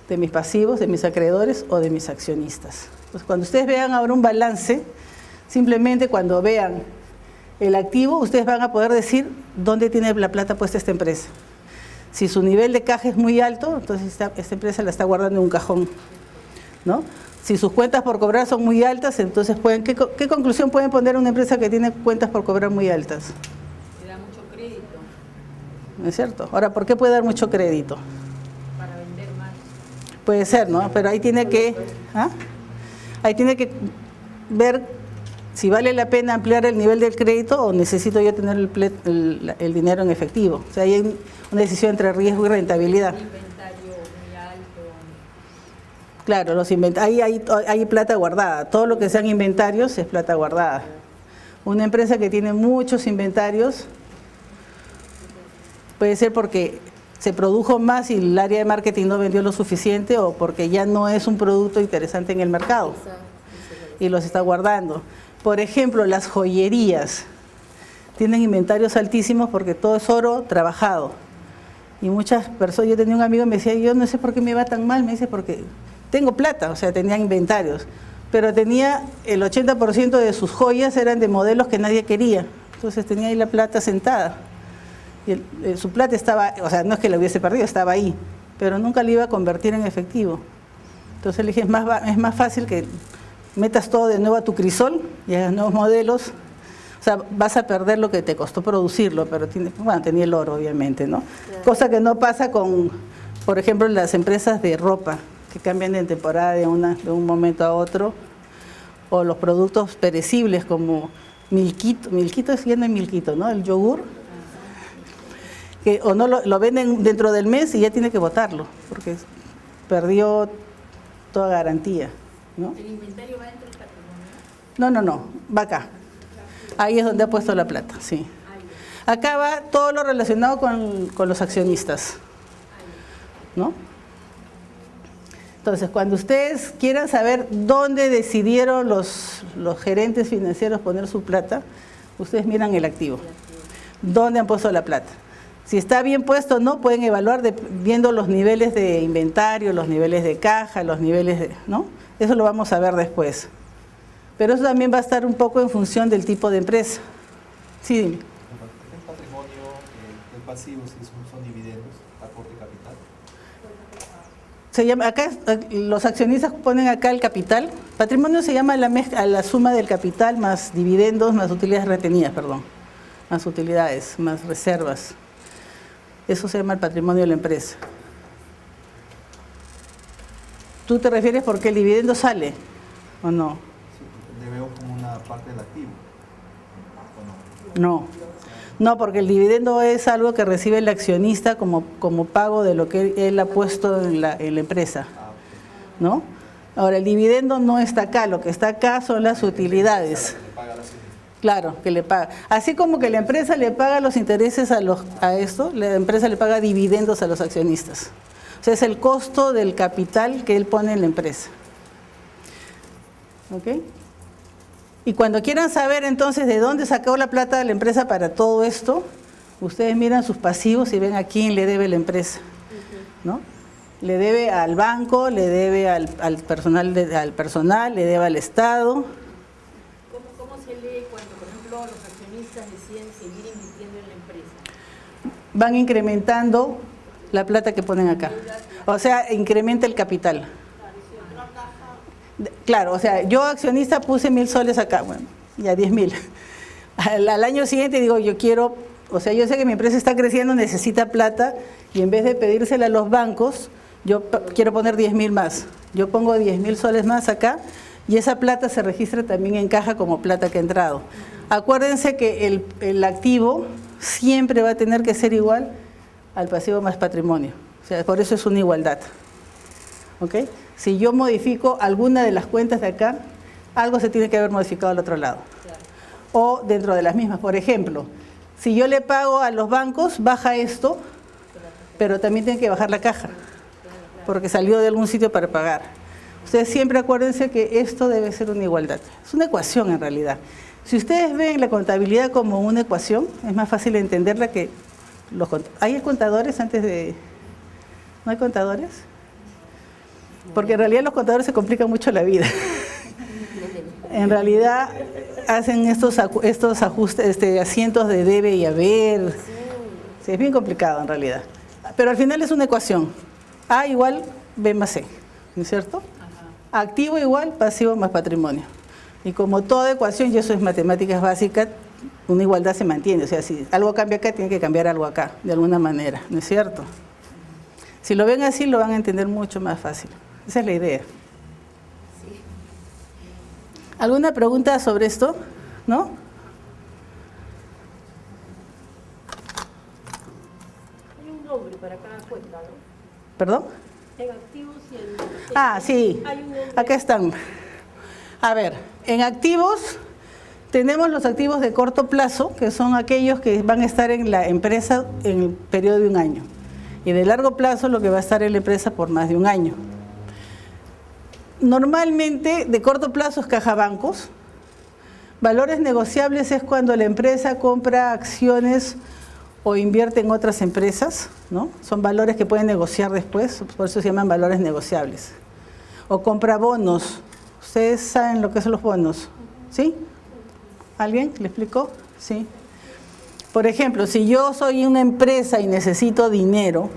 De mis pasivos, de mis acreedores o de mis accionistas. Entonces, cuando ustedes vean ahora un balance, simplemente cuando vean el activo, ustedes van a poder decir dónde tiene la plata puesta esta empresa. Si su nivel de caja es muy alto, entonces esta empresa la está guardando en un cajón, ¿no? Si sus cuentas por cobrar son muy altas, entonces ¿qué conclusión pueden poner una empresa que tiene cuentas por cobrar muy altas? Le da mucho crédito ¿No es cierto? Ahora, ¿por qué puede dar mucho crédito? para vender más. Puede ser, ¿no? Pero ahí tiene que ver si vale la pena ampliar el nivel del crédito o necesito yo tener el dinero en efectivo. O sea, ahí hay una decisión entre riesgo y rentabilidad. Inventario muy alto. Claro, ahí hay plata guardada. Todo lo que sean inventarios es plata guardada. Una empresa que tiene muchos inventarios puede ser porque se produjo más y el área de marketing no vendió lo suficiente o porque ya no es un producto interesante en el mercado y los está guardando. Por ejemplo, las joyerías tienen inventarios altísimos porque todo es oro trabajado. Y muchas personas, yo tenía un amigo que me decía, yo no sé por qué me va tan mal, me dice porque tengo plata, o sea, tenía inventarios, pero tenía el 80% de sus joyas eran de modelos que nadie quería, entonces tenía ahí la plata sentada. Y su plata estaba, o sea, no es que la hubiese perdido, estaba ahí, pero nunca la iba a convertir en efectivo. Entonces le dije, es más fácil que metas todo de nuevo a tu crisol y hagas nuevos modelos. O sea, vas a perder lo que te costó producirlo, pero tenía el oro, obviamente, ¿no? Claro. Cosa que no pasa con, por ejemplo, las empresas de ropa, que cambian de temporada de un momento a otro, o los productos perecibles como Milquito es yendo en Milquito, ¿no? El yogur, que o no lo venden dentro del mes y ya tiene que botarlo, porque perdió toda garantía, ¿no? ¿El inventario va dentro del patrimonio? No, va acá. Ahí es donde ha puesto la plata, sí. Acá va todo lo relacionado con los accionistas, ¿no? Entonces, cuando ustedes quieran saber dónde decidieron los gerentes financieros poner su plata, ustedes miran el activo, dónde han puesto la plata. Si está bien puesto o no, pueden evaluar viendo los niveles de inventario, los niveles de caja, los niveles de, ¿no? Eso lo vamos a ver después. Pero eso también va a estar un poco en función del tipo de empresa. Sí, dime. El patrimonio, el pasivo, si son dividendos, aporte capital. se llama, acá los accionistas ponen acá el capital. Patrimonio se llama a la suma del capital más dividendos, más utilidades retenidas, perdón. Más utilidades, más reservas. Eso se llama el patrimonio de la empresa. ¿Tú te refieres porque el dividendo sale o no? Sí, le veo como una parte del activo. ¿O no? No, porque el dividendo es algo que recibe el accionista como pago de lo que él ha puesto en la empresa, ¿no? Ahora, el dividendo no está acá, lo que está acá son las utilidades. Claro, que le paga. Así como que la empresa le paga los intereses a esto, la empresa le paga dividendos a los accionistas. O sea, es el costo del capital que él pone en la empresa. ¿Ok? Y cuando quieran saber entonces de dónde sacó la plata de la empresa para todo esto, ustedes miran sus pasivos y ven a quién le debe la empresa, ¿no? Le debe al banco, le debe al personal, le debe al Estado. ¿Cómo se lee cuando, por ejemplo, los accionistas deciden seguir invirtiendo en la empresa? Van incrementando la plata que ponen acá. O sea, incrementa el capital. Claro, o sea, yo accionista puse 1.000 soles acá, bueno, ya 10.000. Al año siguiente digo, yo quiero, o sea, yo sé que mi empresa está creciendo, necesita plata, y en vez de pedírsela a los bancos, yo quiero poner 10.000 más. Yo pongo 10.000 soles más acá, y esa plata se registra también en caja como plata que ha entrado. Acuérdense que el activo siempre va a tener que ser igual al pasivo más patrimonio. O sea, por eso es una igualdad. ¿Ok? Si yo modifico alguna de las cuentas de acá, algo se tiene que haber modificado al otro lado. Claro. O dentro de las mismas. Por ejemplo, si yo le pago a los bancos, baja esto, pero también tiene que bajar la caja, porque salió de algún sitio para pagar. Ustedes siempre acuérdense que esto debe ser una igualdad. Es una ecuación en realidad. Si ustedes ven la contabilidad como una ecuación, es más fácil entenderla que ¿Hay contadores antes de...? ¿No hay contadores? Porque en realidad los contadores se complican mucho la vida. En realidad hacen estos ajustes, asientos de debe y haber. Sí, es bien complicado en realidad. Pero al final es una ecuación. A igual B más C, ¿no es cierto? Activo igual pasivo más patrimonio. Y como toda ecuación, y eso es matemáticas básicas, una igualdad se mantiene. O sea, si algo cambia acá, tiene que cambiar algo acá, de alguna manera, ¿no es cierto? Si lo ven así, lo van a entender mucho más fácil. Esa es la idea. Sí. ¿Alguna pregunta sobre esto? ¿No? Hay un nombre para cada cuenta, ¿no? ¿Perdón? En activos y en... Ah, sí. Hay un nombre. Acá están. A ver, en activos tenemos los activos de corto plazo, que son aquellos que van a estar en la empresa en el periodo de un año. Y de largo plazo, lo que va a estar en la empresa por más de un año. Normalmente, de corto plazo es caja bancos. Valores negociables es cuando la empresa compra acciones o invierte en otras empresas, ¿no? Son valores que pueden negociar después, por eso se llaman valores negociables. O compra bonos. ¿Ustedes saben lo que son los bonos? ¿Sí? ¿Alguien le explicó? Sí. Por ejemplo, si yo soy una empresa y necesito dinero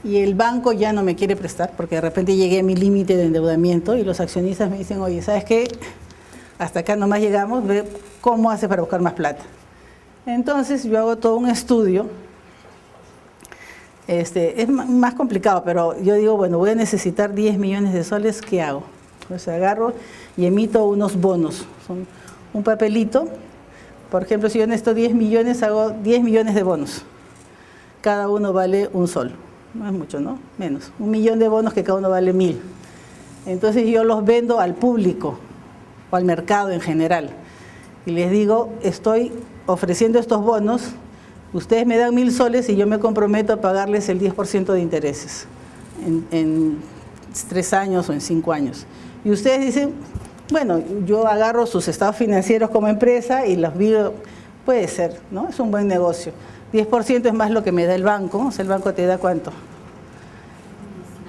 y el banco ya no me quiere prestar porque de repente llegué a mi límite de endeudamiento y los accionistas me dicen, oye, ¿sabes qué? Hasta acá nomás llegamos, ve cómo haces para buscar más plata. Entonces yo hago todo un estudio. Es más complicado, pero yo digo, bueno, voy a necesitar 10 millones de soles, ¿qué hago? Pues agarro y emito unos bonos. Son un papelito. Por ejemplo, si yo necesito 10 millones, hago 10 millones de bonos. Cada uno vale un sol. No es mucho, ¿no? Menos. 1 millón de bonos que cada uno vale 1.000. Entonces yo los vendo al público o al mercado en general. Y les digo, estoy ofreciendo estos bonos, ustedes me dan 1.000 soles y yo me comprometo a pagarles el 10% de intereses en 3 años o en 5 años. Y ustedes dicen, bueno, yo agarro sus estados financieros como empresa y los digo, puede ser, ¿no? Es un buen negocio. 10% es más lo que me da el banco, o sea, el banco te da ¿cuánto?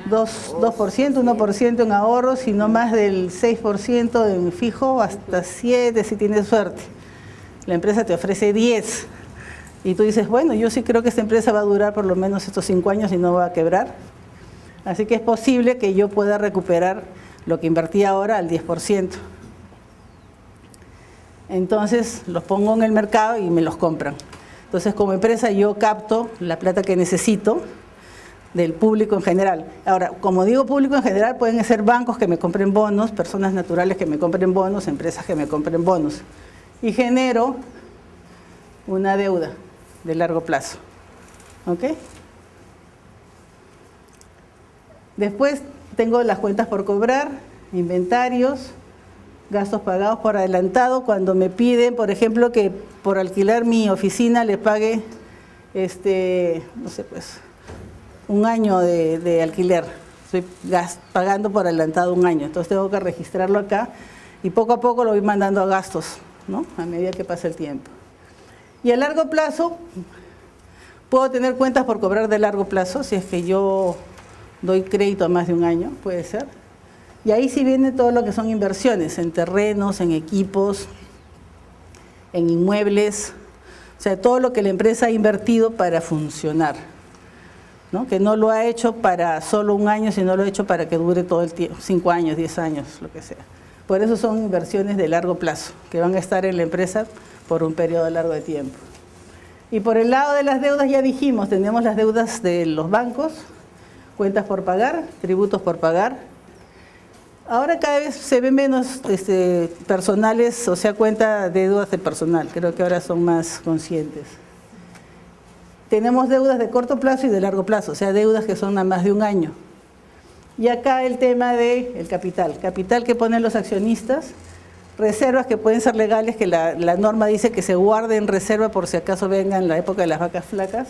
2%, 1% en ahorros y no más del 6% en fijo, hasta 7% si tienes suerte. La empresa te ofrece 10% y tú dices, bueno, yo sí creo que esta empresa va a durar por lo menos estos 5 años y no va a quebrar. Así que es posible que yo pueda recuperar lo que invertí ahora al 10%. Entonces los pongo en el mercado y me los compran. Entonces como empresa yo capto la plata que necesito del público en general. Ahora, como digo público en general, pueden ser bancos que me compren bonos, personas naturales que me compren bonos, empresas que me compren bonos. Y genero una deuda de largo plazo. ¿Ok? Después tengo las cuentas por cobrar, inventarios, gastos pagados por adelantado. Cuando me piden, por ejemplo, que por alquilar mi oficina le pague, no sé, pues, un año de alquiler. Estoy pagando por adelantado un año. Entonces tengo que registrarlo acá y poco a poco lo voy mandando a gastos, ¿no? A medida que pasa el tiempo. Y a largo plazo, puedo tener cuentas por cobrar de largo plazo, si es que yo doy crédito a más de un año, puede ser. Y ahí sí viene todo lo que son inversiones, en terrenos, en equipos, en inmuebles, o sea, todo lo que la empresa ha invertido para funcionar, ¿no? Que no lo ha hecho para solo un año, sino lo ha hecho para que dure todo el tiempo, 5 años, 10 años, lo que sea. Por eso son inversiones de largo plazo, que van a estar en la empresa por un periodo largo de tiempo. Y por el lado de las deudas ya dijimos, tenemos las deudas de los bancos, cuentas por pagar, tributos por pagar. Ahora cada vez se ven menos personales, o sea, cuenta de deudas de personal, creo que ahora son más conscientes. Tenemos deudas de corto plazo y de largo plazo, o sea, deudas que son a más de un año. Y acá el tema del capital que ponen los accionistas, reservas que pueden ser legales, que la norma dice que se guarden reserva por si acaso venga en la época de las vacas flacas,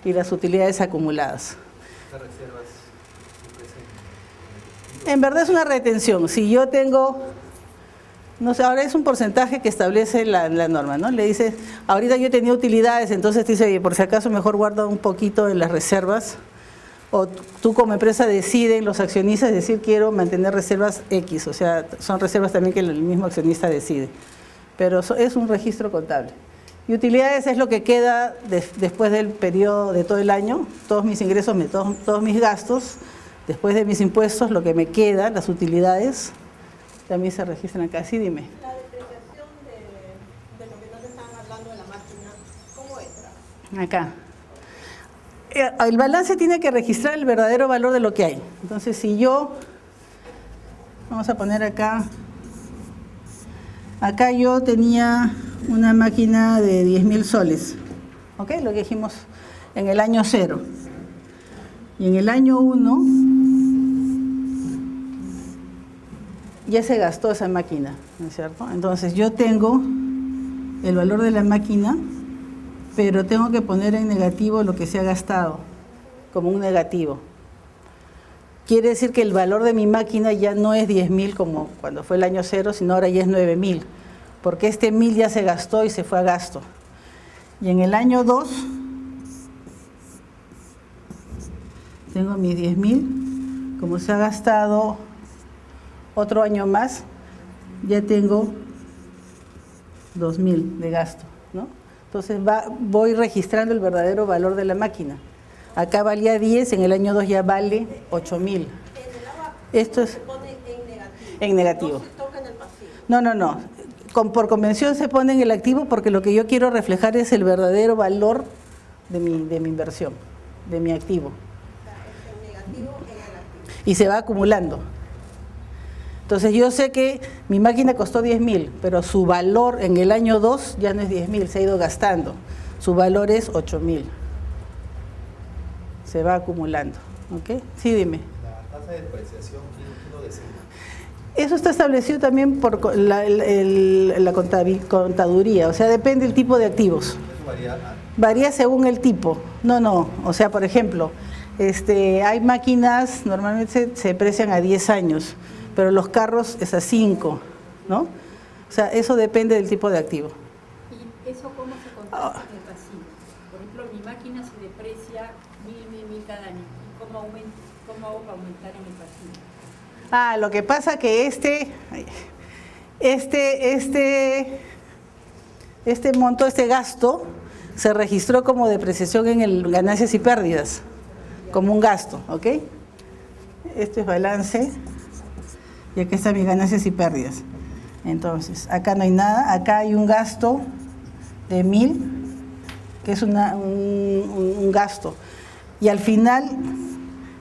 y las utilidades acumuladas. Estas reservas En verdad es una retención. Si yo tengo, no sé, ahora es un porcentaje que establece la norma, ¿no? Le dices, ahorita yo tenía utilidades, entonces te dice, oye, por si acaso mejor guarda un poquito en las reservas. O tú como empresa deciden, los accionistas, decir, quiero mantener reservas X, o sea, son reservas también que el mismo accionista decide. Pero es un registro contable. Y utilidades es lo que queda después del periodo de todo el año, todos mis ingresos, todos mis gastos, después de mis impuestos, lo que me queda, las utilidades, también se registran acá. Sí, dime. La depreciación de lo que nos estaban hablando de la máquina, ¿cómo entra? Acá. El balance tiene que registrar el verdadero valor de lo que hay. Entonces, si yo, vamos a poner acá yo tenía una máquina de 10.000 soles, ¿ok? Lo que dijimos en el año 0. Y en el año 1 ya se gastó esa máquina, ¿no es cierto? Entonces yo tengo el valor de la máquina, pero tengo que poner en negativo lo que se ha gastado, como un negativo. Quiere decir que el valor de mi máquina ya no es 10.000 como cuando fue el año 0, sino ahora ya es 9.000, porque 1.000 ya se gastó y se fue a gasto. Y en el año 2 tengo mis 10.000, como se ha gastado otro año más, ya tengo 2.000 de gasto, ¿no? Entonces voy registrando el verdadero valor de la máquina. Acá valía 10, en el año 2 ya vale 8.000. Esto es Se pone en negativo. en negativo. No se toca en el pasivo. No. Por convención se pone en el activo porque lo que yo quiero reflejar es el verdadero valor de mi inversión, de mi activo. O sea, es en negativo en el activo. Y se va acumulando. Entonces yo sé que mi máquina costó 10.000, pero su valor en el año 2 ya no es 10.000, se ha ido gastando. Su valor es 8.000. Se va acumulando. ¿Ok? Sí, dime. La tasa de depreciación, ¿quién lo decide? Eso está establecido también por la contaduría, o sea, depende del tipo de activos. Eso varía. Varía según el tipo. No. O sea, por ejemplo, hay máquinas, normalmente se deprecian a 10 años, pero los carros es a 5, ¿no? O sea, eso depende del tipo de activo. ¿Y eso cómo se contrasta en el pasivo? Por ejemplo, mi máquina se deprecia 1.000 cada año. ¿Y cómo hago para aumentar en el pasivo? Lo que pasa que este monto, este gasto, se registró como depreciación en el ganancias y pérdidas, como un gasto, ¿ok? Esto es balance y aquí están mis ganancias y pérdidas. Entonces, acá no hay nada, acá hay un gasto de 1000, que es un gasto. Y al final,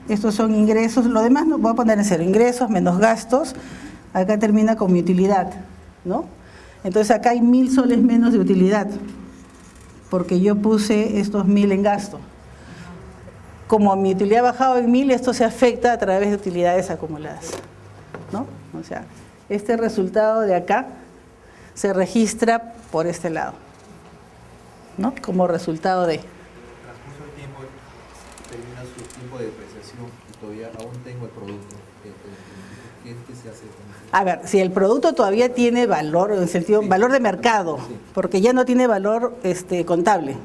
estos son ingresos, lo demás no voy a poner en cero, ingresos menos gastos, acá termina con mi utilidad, ¿no? Entonces acá hay 1000 soles menos de utilidad, porque yo puse estos 1000 en gasto. Como mi utilidad ha bajado en 1000, esto se afecta a través de utilidades acumuladas, ¿no? O sea, este resultado de acá se registra por este lado, ¿no? Como resultado de... Transcurso el tiempo, termina su tiempo de depreciación y todavía aún tengo el producto. ¿Qué se hace con eso? A ver, si el producto todavía tiene valor, en el sentido, Sí. valor de mercado, Sí. porque ya no tiene valor contable.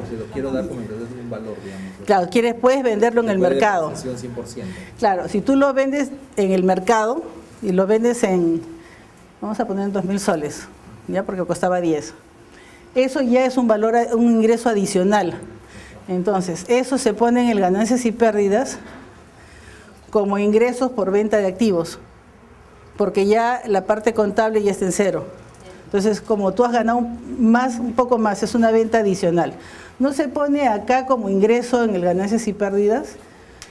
Si lo quiero dar como empresa es un valor, digamos. Claro, puedes venderlo en el mercado. Depreciación 100%. Claro, si tú lo vendes en el mercado y lo vendes vamos a poner en 2000 soles, ya porque costaba 10. Eso ya es un valor, un ingreso adicional. Entonces, eso se pone en el ganancias y pérdidas como ingresos por venta de activos, porque ya la parte contable ya está en cero. Entonces, como tú has ganado un poco más, es una venta adicional. No se pone acá como ingreso en el ganancias y pérdidas,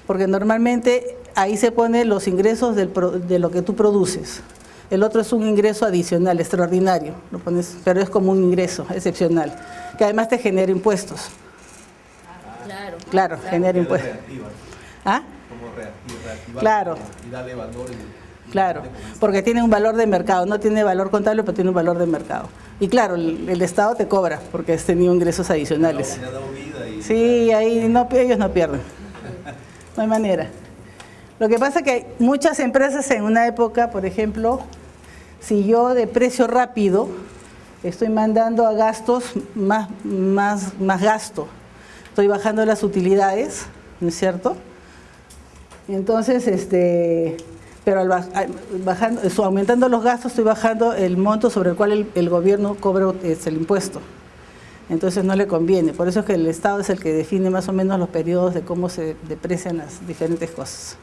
porque normalmente ahí se pone los ingresos de lo que tú produces. El otro es un ingreso adicional, extraordinario, lo pones, pero es como un ingreso excepcional, que además te genera impuestos. Claro. Claro, genera impuestos. Reactiva, ¿Ah? como reactivar Claro. y darle valor. Claro, porque tiene un valor de mercado, no tiene valor contable, pero tiene un valor de mercado. Y claro, el Estado te cobra porque has tenido ingresos adicionales. Le ha dado vida y Sí, ahí no, ellos no pierden. No hay manera. Lo que pasa es que muchas empresas en una época, por ejemplo, si yo de precio rápido estoy mandando a gastos más gasto, estoy bajando las utilidades, ¿no es cierto? Entonces, pero aumentando los gastos estoy bajando el monto sobre el cual el gobierno cobra el impuesto. Entonces no le conviene. Por eso es que el Estado es el que define más o menos los periodos de cómo se deprecian las diferentes cosas.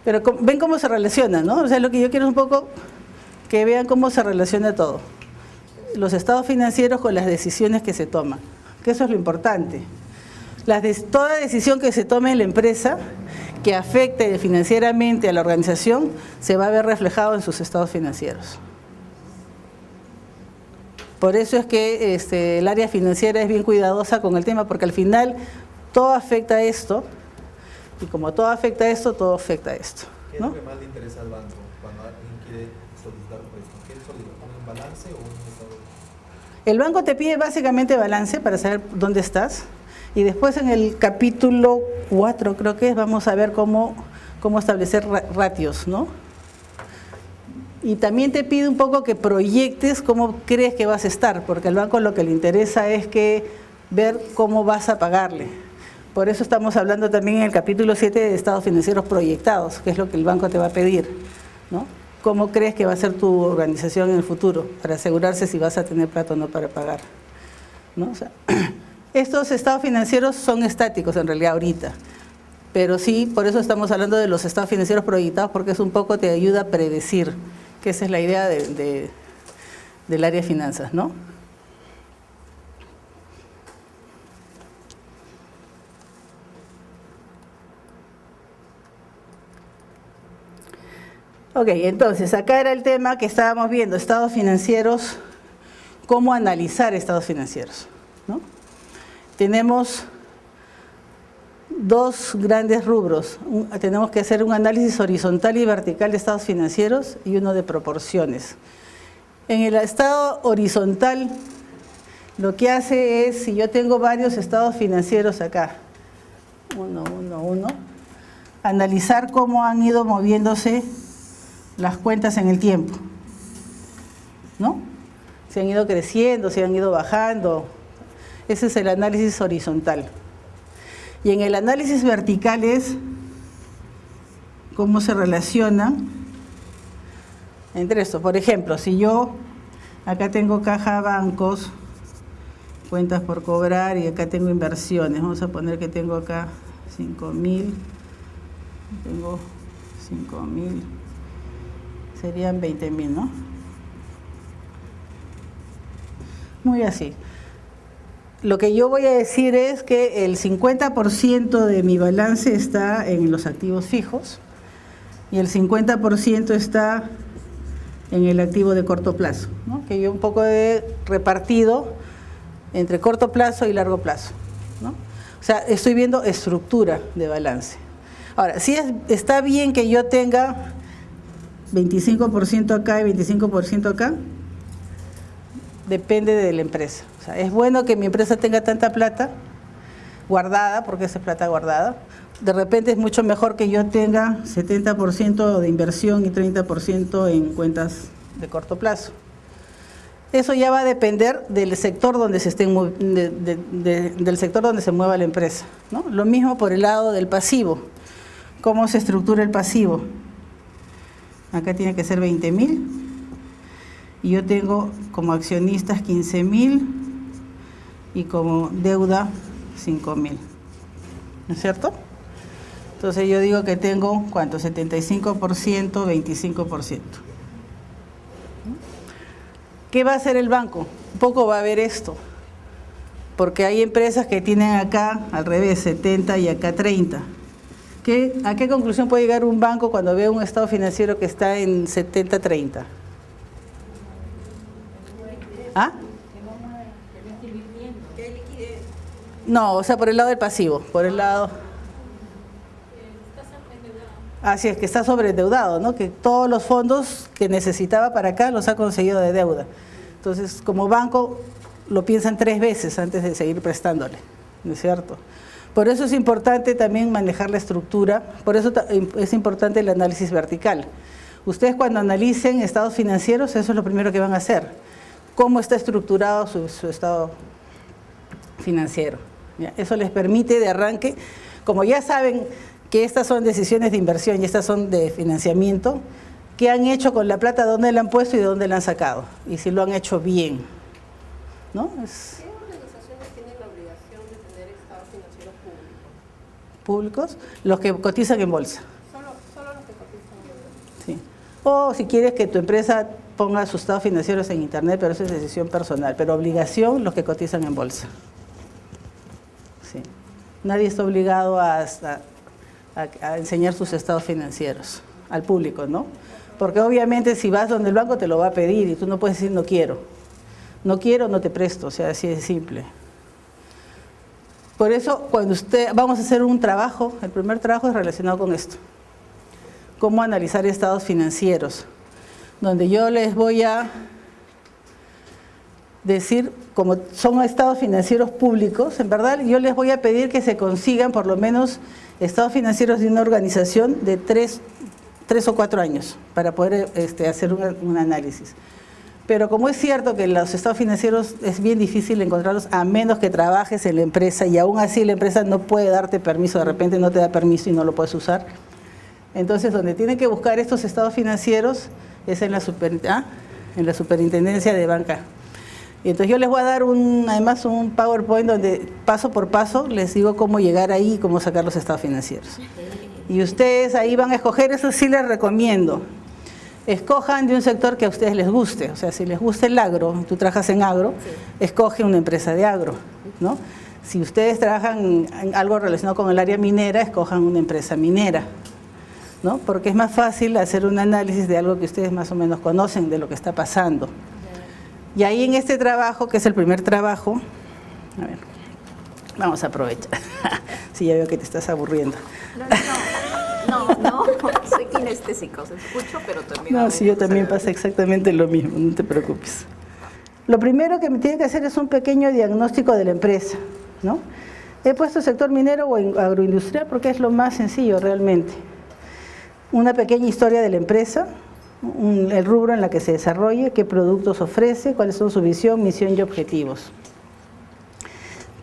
Pero ven cómo se relaciona, ¿no? O sea, lo que yo quiero es un poco que vean cómo se relaciona todo. Los estados financieros con las decisiones que se toman, que eso es lo importante. Toda decisión que se tome en la empresa que afecte financieramente a la organización se va a ver reflejado en sus estados financieros. Por eso es que el área financiera es bien cuidadosa con el tema, porque al final todo afecta a esto, y como todo afecta a esto, todo afecta a esto, ¿Qué ¿no? es lo que más le interesa al banco cuando alguien quiere solicitar un préstamo? ¿Qué solicita? ¿Un balance o un estado? El banco te pide básicamente balance para saber dónde estás, y después en el capítulo 4, creo que es, vamos a ver cómo establecer ratios, ¿no? Y también te pide un poco que proyectes cómo crees que vas a estar, porque al banco lo que le interesa es ver cómo vas a pagarle. Por eso estamos hablando también en el capítulo 7 de estados financieros proyectados, que es lo que el banco te va a pedir, ¿no? ¿Cómo crees que va a ser tu organización en el futuro para asegurarse si vas a tener plata o no para pagar, ¿no? O sea, estos estados financieros son estáticos en realidad ahorita, pero sí, por eso estamos hablando de los estados financieros proyectados, porque es un poco te ayuda a predecir, que esa es la idea del área de finanzas, ¿no? Ok, entonces acá era el tema que estábamos viendo, estados financieros, cómo analizar estados financieros, ¿no? Tenemos dos grandes rubros. Tenemos que hacer un análisis horizontal y vertical de estados financieros y uno de proporciones. En el estado horizontal, lo que hace es, si yo tengo varios estados financieros acá, uno, analizar cómo han ido moviéndose las cuentas en el tiempo, ¿no? Si han ido creciendo, si han ido bajando. Ese es el análisis horizontal. Y en el análisis vertical es cómo se relacionan entre esto. Por ejemplo, si yo acá tengo caja bancos, cuentas por cobrar, y acá tengo inversiones. Vamos a poner que tengo acá 5.000, tengo 5.000, serían 20.000, ¿no? Muy así. Lo que yo voy a decir es que el 50% de mi balance está en los activos fijos y el 50% está en el activo de corto plazo, ¿no? Que yo un poco he repartido entre corto plazo y largo plazo, ¿no? O sea, estoy viendo estructura de balance. Ahora, sí está bien que yo tenga 25% acá y 25% acá, depende de la empresa. O sea, es bueno que mi empresa tenga tanta plata guardada, porque esa es plata guardada. De repente es mucho mejor que yo tenga 70% de inversión y 30% en cuentas de corto plazo. Eso ya va a depender del sector donde se del sector donde se mueva la empresa, ¿no? Lo mismo por el lado del pasivo. ¿Cómo se estructura el pasivo? Acá tiene que ser 20.000 y yo tengo como accionistas 15.000 y como deuda 5.000, ¿no es cierto? Entonces yo digo que tengo, ¿cuánto? 75%, 25%. ¿Qué va a hacer el banco? Un poco va a ver esto, porque hay empresas que tienen acá al revés, 70 y acá 30. ¿A qué conclusión puede llegar un banco cuando ve un estado financiero que está en 70-30? ¿Ah? No, o sea, por el lado del pasivo, por el lado... Así es, que está sobreendeudado, ¿no? Que todos los fondos que necesitaba para acá los ha conseguido de deuda. Entonces, como banco, lo piensan 3 veces antes de seguir prestándole, ¿no es cierto? Por eso es importante también manejar la estructura, por eso es importante el análisis vertical. Ustedes cuando analicen estados financieros, eso es lo primero que van a hacer. ¿Cómo está estructurado su estado financiero? ¿Ya? Eso les permite de arranque, como ya saben que estas son decisiones de inversión y estas son de financiamiento, ¿qué han hecho con la plata? ¿Dónde la han puesto y de dónde la han sacado? Y si lo han hecho bien, ¿no? ¿Qué organizaciones tienen la obligación de tener estados financieros públicos? ¿Públicos? Los que cotizan en bolsa. Solo los que cotizan en bolsa. Sí. O si quieres que tu empresa ponga sus estados financieros en internet, pero eso es decisión personal, pero obligación los que cotizan en bolsa. Sí. Nadie está obligado a enseñar sus estados financieros al público, ¿no? Porque obviamente si vas donde el banco te lo va a pedir y tú no puedes decir no quiero. No quiero, no te presto, o sea, así de simple. Por eso, cuando vamos a hacer un trabajo, el primer trabajo es relacionado con esto. Cómo analizar estados financieros, donde yo les voy a decir, como son estados financieros públicos, en verdad yo les voy a pedir que se consigan por lo menos estados financieros de una organización de 3 o 4 años para poder hacer un análisis. Pero como es cierto que los estados financieros es bien difícil encontrarlos a menos que trabajes en la empresa y aún así la empresa no puede darte permiso, de repente no te da permiso y no lo puedes usar. Entonces, donde tienen que buscar estos estados financieros es en la Superintendencia de Banca. Y entonces yo les voy a dar además un PowerPoint donde paso por paso les digo cómo llegar ahí y cómo sacar los estados financieros. Y ustedes ahí van a escoger, eso sí les recomiendo. Escojan de un sector que a ustedes les guste, o sea, si les gusta el agro, tú trabajas en agro, sí, escoge una empresa de agro, ¿no? Si ustedes trabajan en algo relacionado con el área minera, escojan una empresa minera, ¿no? Porque es más fácil hacer un análisis de algo que ustedes más o menos conocen de lo que está pasando. Y ahí en este trabajo, que es el primer trabajo, a ver, vamos a aprovechar, sí, ya veo que te estás aburriendo. No, soy kinestésico, se escucho, pero termino. No, sí, yo también pasa exactamente lo mismo, no te preocupes. Lo primero que me tiene que hacer es un pequeño diagnóstico de la empresa, ¿no? He puesto sector minero o agroindustrial porque es lo más sencillo realmente. Una pequeña historia de la empresa, el rubro en la que se desarrolla, qué productos ofrece, cuáles son su visión, misión y objetivos.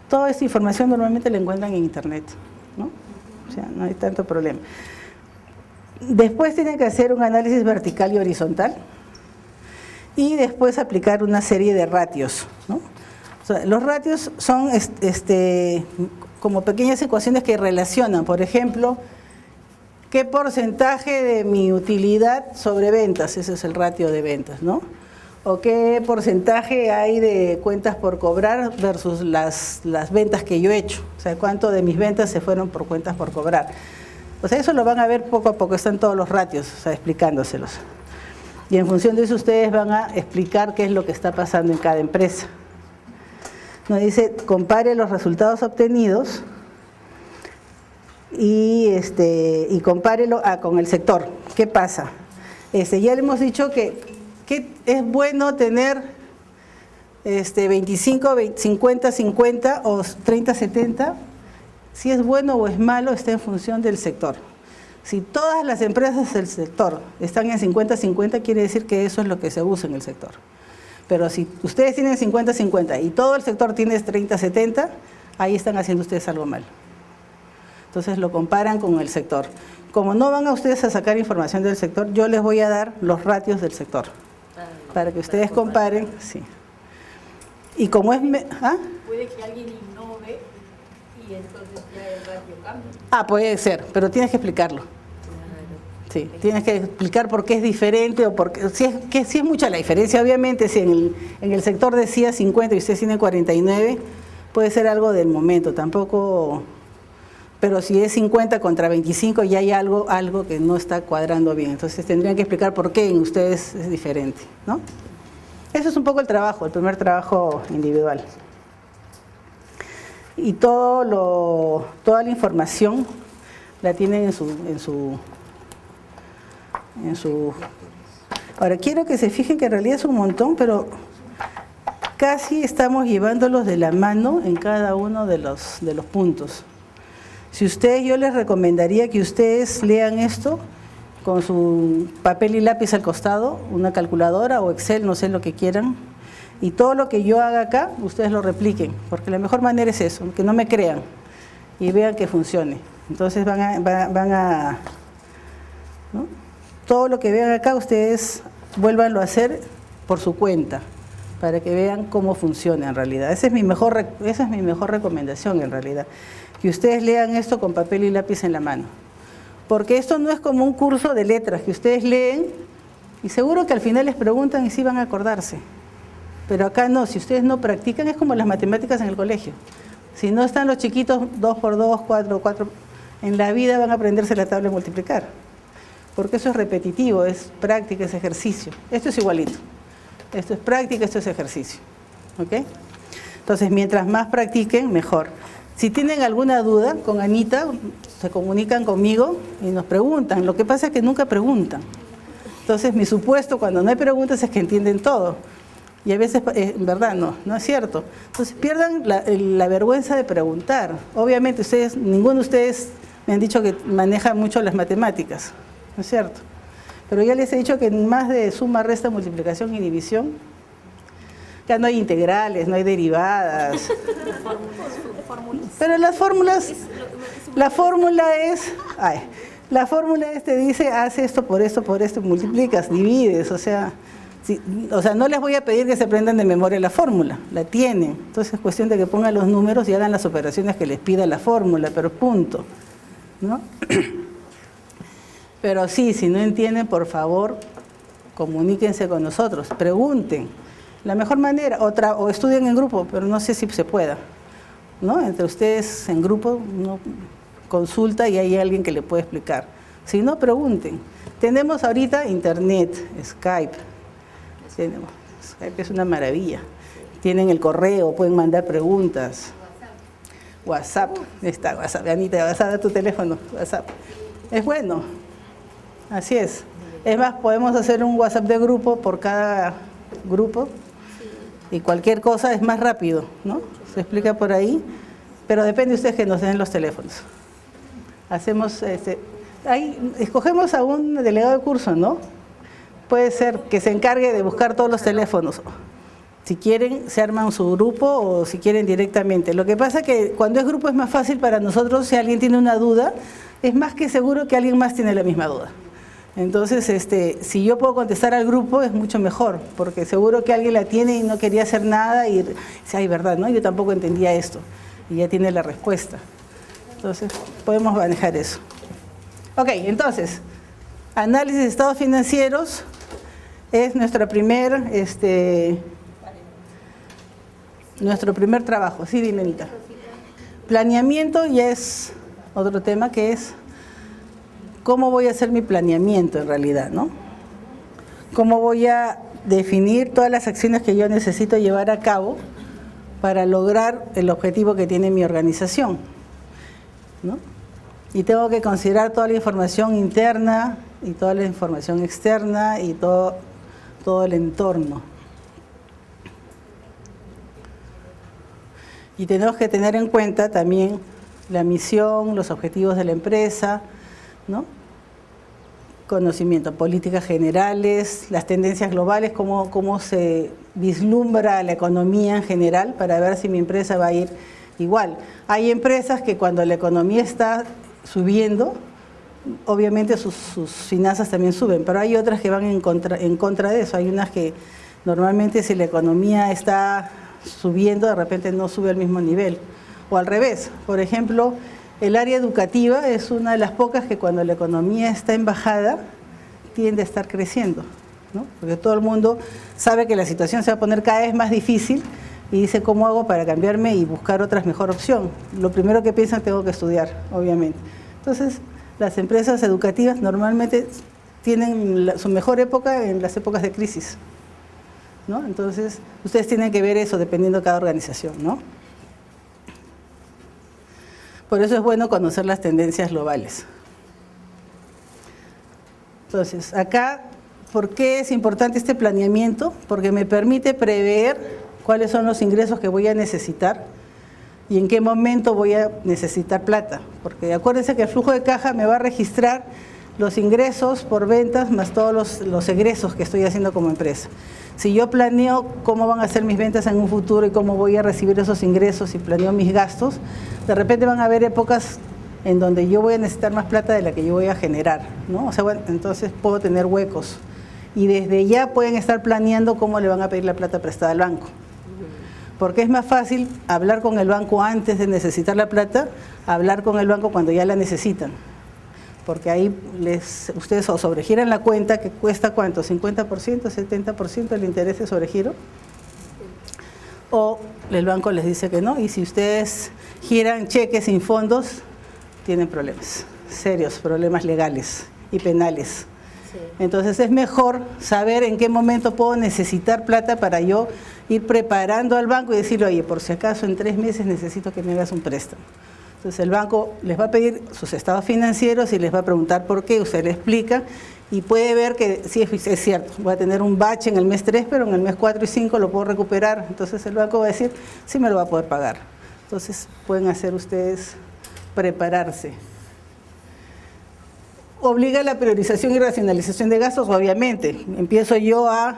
Toda esta información normalmente la encuentran en internet, ¿no? O sea, no hay tanto problema. Después tienen que hacer un análisis vertical y horizontal y después aplicar una serie de ratios, ¿no? O sea, los ratios son como pequeñas ecuaciones que relacionan, por ejemplo, ¿qué porcentaje de mi utilidad sobre ventas? Ese es el ratio de ventas, ¿no? O qué porcentaje hay de cuentas por cobrar versus las ventas que yo he hecho. O sea, cuánto de mis ventas se fueron por cuentas por cobrar. O sea, eso lo van a ver poco a poco, están todos los ratios, o sea, explicándoselos. Y en función de eso ustedes van a explicar qué es lo que está pasando en cada empresa. Nos dice, compare los resultados obtenidos y compárelo con el sector. ¿Qué pasa? Ya le hemos dicho que es bueno tener 25, 50, 50 o 30, 70. Si es bueno o es malo está en función del sector. Si todas las empresas del sector están en 50-50, quiere decir que eso es lo que se usa en el sector. Pero si ustedes tienen 50-50 y todo el sector tiene 30-70, ahí están haciendo ustedes algo mal. Entonces lo comparan con el sector. Como no van a ustedes a sacar información del sector, yo les voy a dar los ratios del sector, para que ustedes comparen. Sí. Y como es... Puede que alguien innove y entonces ya el ratio cambia. Puede ser, pero tienes que explicarlo. Sí, tienes que explicar por qué es diferente o por qué, si es mucha la diferencia. Obviamente, si en el sector decía 50 y ustedes tienen 49, puede ser algo del momento, tampoco... Pero si es 50 contra 25 ya hay algo que no está cuadrando bien. Entonces tendrían que explicar por qué en ustedes es diferente, ¿no? Eso es un poco el trabajo, el primer trabajo individual. Y toda la información la tienen en su... Ahora quiero que se fijen que en realidad es un montón, pero casi estamos llevándolos de la mano en cada uno de los puntos. Si ustedes, yo les recomendaría que ustedes lean esto con su papel y lápiz al costado, una calculadora o Excel, no sé lo que quieran, y todo lo que yo haga acá, ustedes lo repliquen, porque la mejor manera es eso, que no me crean y vean que funcione. Entonces van a ¿no? Todo lo que vean acá, ustedes vuélvanlo a hacer por su cuenta, para que vean cómo funciona en realidad. Esa es mi mejor recomendación en realidad, que ustedes lean esto con papel y lápiz en la mano. Porque esto no es como un curso de letras que ustedes leen y seguro que al final les preguntan y sí van a acordarse. Pero acá no, si ustedes no practican, es como las matemáticas en el colegio. Si no están los chiquitos 2 por 2, 4, 4, en la vida van a aprenderse la tabla de multiplicar. Porque eso es repetitivo, es práctica, es ejercicio. Esto es igualito. Esto es práctica, esto es ejercicio. ¿Ok? Entonces, mientras más practiquen, mejor. Si tienen alguna duda, con Anita se comunican conmigo y nos preguntan. Lo que pasa es que nunca preguntan. Entonces, mi supuesto cuando no hay preguntas es que entienden todo. Y a veces, en verdad, no es cierto. Entonces, pierdan la vergüenza de preguntar. Obviamente, ninguno de ustedes me han dicho que maneja mucho las matemáticas, ¿no es cierto? Pero ya les he dicho que más de suma, resta, multiplicación y división, ya no hay integrales, no hay derivadas. Pero las fórmulas, la fórmula te dice, haz esto, por esto, multiplicas, divides, o sea, no les voy a pedir que se aprendan de memoria la fórmula, la tienen. Entonces es cuestión de que pongan los números y hagan las operaciones que les pida la fórmula, pero punto, ¿no? Pero sí, si no entienden, por favor, comuníquense con nosotros, pregunten. La mejor manera, o estudien en grupo, pero no sé si se pueda, ¿no? Entre ustedes en grupo, uno consulta y hay alguien que le puede explicar. Si no, pregunten. Tenemos ahorita internet, Skype. Skype es una maravilla. Tienen el correo, pueden mandar preguntas. WhatsApp, está WhatsApp. Anita, vas a dar tu teléfono, WhatsApp. Es bueno, así es. Es más, podemos hacer un WhatsApp de grupo por cada grupo y cualquier cosa es más rápido, ¿no? Se explica por ahí, pero depende de ustedes que nos den los teléfonos. Hacemos, escogemos a un delegado de curso, ¿no? Puede ser que se encargue de buscar todos los teléfonos. Si quieren, se arman su grupo o si quieren directamente. Lo que pasa es que cuando es grupo es más fácil para nosotros, si alguien tiene una duda, es más que seguro que alguien más tiene la misma duda. Entonces, si yo puedo contestar al grupo es mucho mejor, porque seguro que alguien la tiene y no quería hacer nada y dice, ay, verdad, ¿no? Yo tampoco entendía esto, y ya tiene la respuesta. Entonces, podemos manejar eso. Ok, entonces, análisis de estados financieros es nuestro primer trabajo. Sí, dime, Anita. Planeamiento ya es otro tema, que es cómo voy a hacer mi planeamiento en realidad, ¿no? Cómo voy a definir todas las acciones que yo necesito llevar a cabo para lograr el objetivo que tiene mi organización, ¿no? Y tengo que considerar toda la información interna y toda la información externa y todo el entorno. Y tenemos que tener en cuenta también la misión, los objetivos de la empresa, ¿no? Conocimiento, políticas generales, las tendencias globales, cómo se vislumbra la economía en general para ver si mi empresa va a ir igual. Hay empresas que cuando la economía está subiendo, obviamente sus finanzas también suben, pero hay otras que van en contra de eso. Hay unas que normalmente si la economía está subiendo, de repente no sube al mismo nivel. O al revés, por ejemplo, el área educativa es una de las pocas que cuando la economía está en bajada, tiende a estar creciendo, ¿no? Porque todo el mundo sabe que la situación se va a poner cada vez más difícil y dice, ¿cómo hago para cambiarme y buscar otra mejor opción? Lo primero que piensan, tengo que estudiar, obviamente. Entonces, las empresas educativas normalmente tienen su mejor época en las épocas de crisis, ¿no? Entonces, ustedes tienen que ver eso dependiendo de cada organización, ¿no? Por eso es bueno conocer las tendencias globales. Entonces, acá, ¿por qué es importante este planeamiento? Porque me permite prever cuáles son los ingresos que voy a necesitar y en qué momento voy a necesitar plata. Porque acuérdense que el flujo de caja me va a registrar los ingresos por ventas más todos los egresos que estoy haciendo como empresa. Si yo planeo cómo van a ser mis ventas en un futuro y cómo voy a recibir esos ingresos y planeo mis gastos, de repente van a haber épocas en donde yo voy a necesitar más plata de la que yo voy a generar, ¿no? O sea, bueno, entonces puedo tener huecos. Y desde ya pueden estar planeando cómo le van a pedir la plata prestada al banco. Porque es más fácil hablar con el banco antes de necesitar la plata, hablar con el banco cuando ya la necesitan. Porque ahí ustedes o sobregiran la cuenta, que cuesta ¿cuánto? ¿50%, 70% el interés de sobregiro? O el banco les dice que no, y si ustedes giran cheques sin fondos, tienen problemas, serios problemas legales y penales. Sí. Entonces es mejor saber en qué momento puedo necesitar plata para yo ir preparando al banco y decirle, oye, por si acaso en 3 meses necesito que me hagas un préstamo. Entonces el banco les va a pedir sus estados financieros y les va a preguntar por qué, usted le explica y puede ver que sí es cierto, voy a tener un bache en el mes 3, pero en el mes 4 y 5 lo puedo recuperar. Entonces el banco va a decir, sí me lo va a poder pagar. Entonces pueden hacer ustedes prepararse. Obliga la priorización y racionalización de gastos, obviamente. Empiezo yo a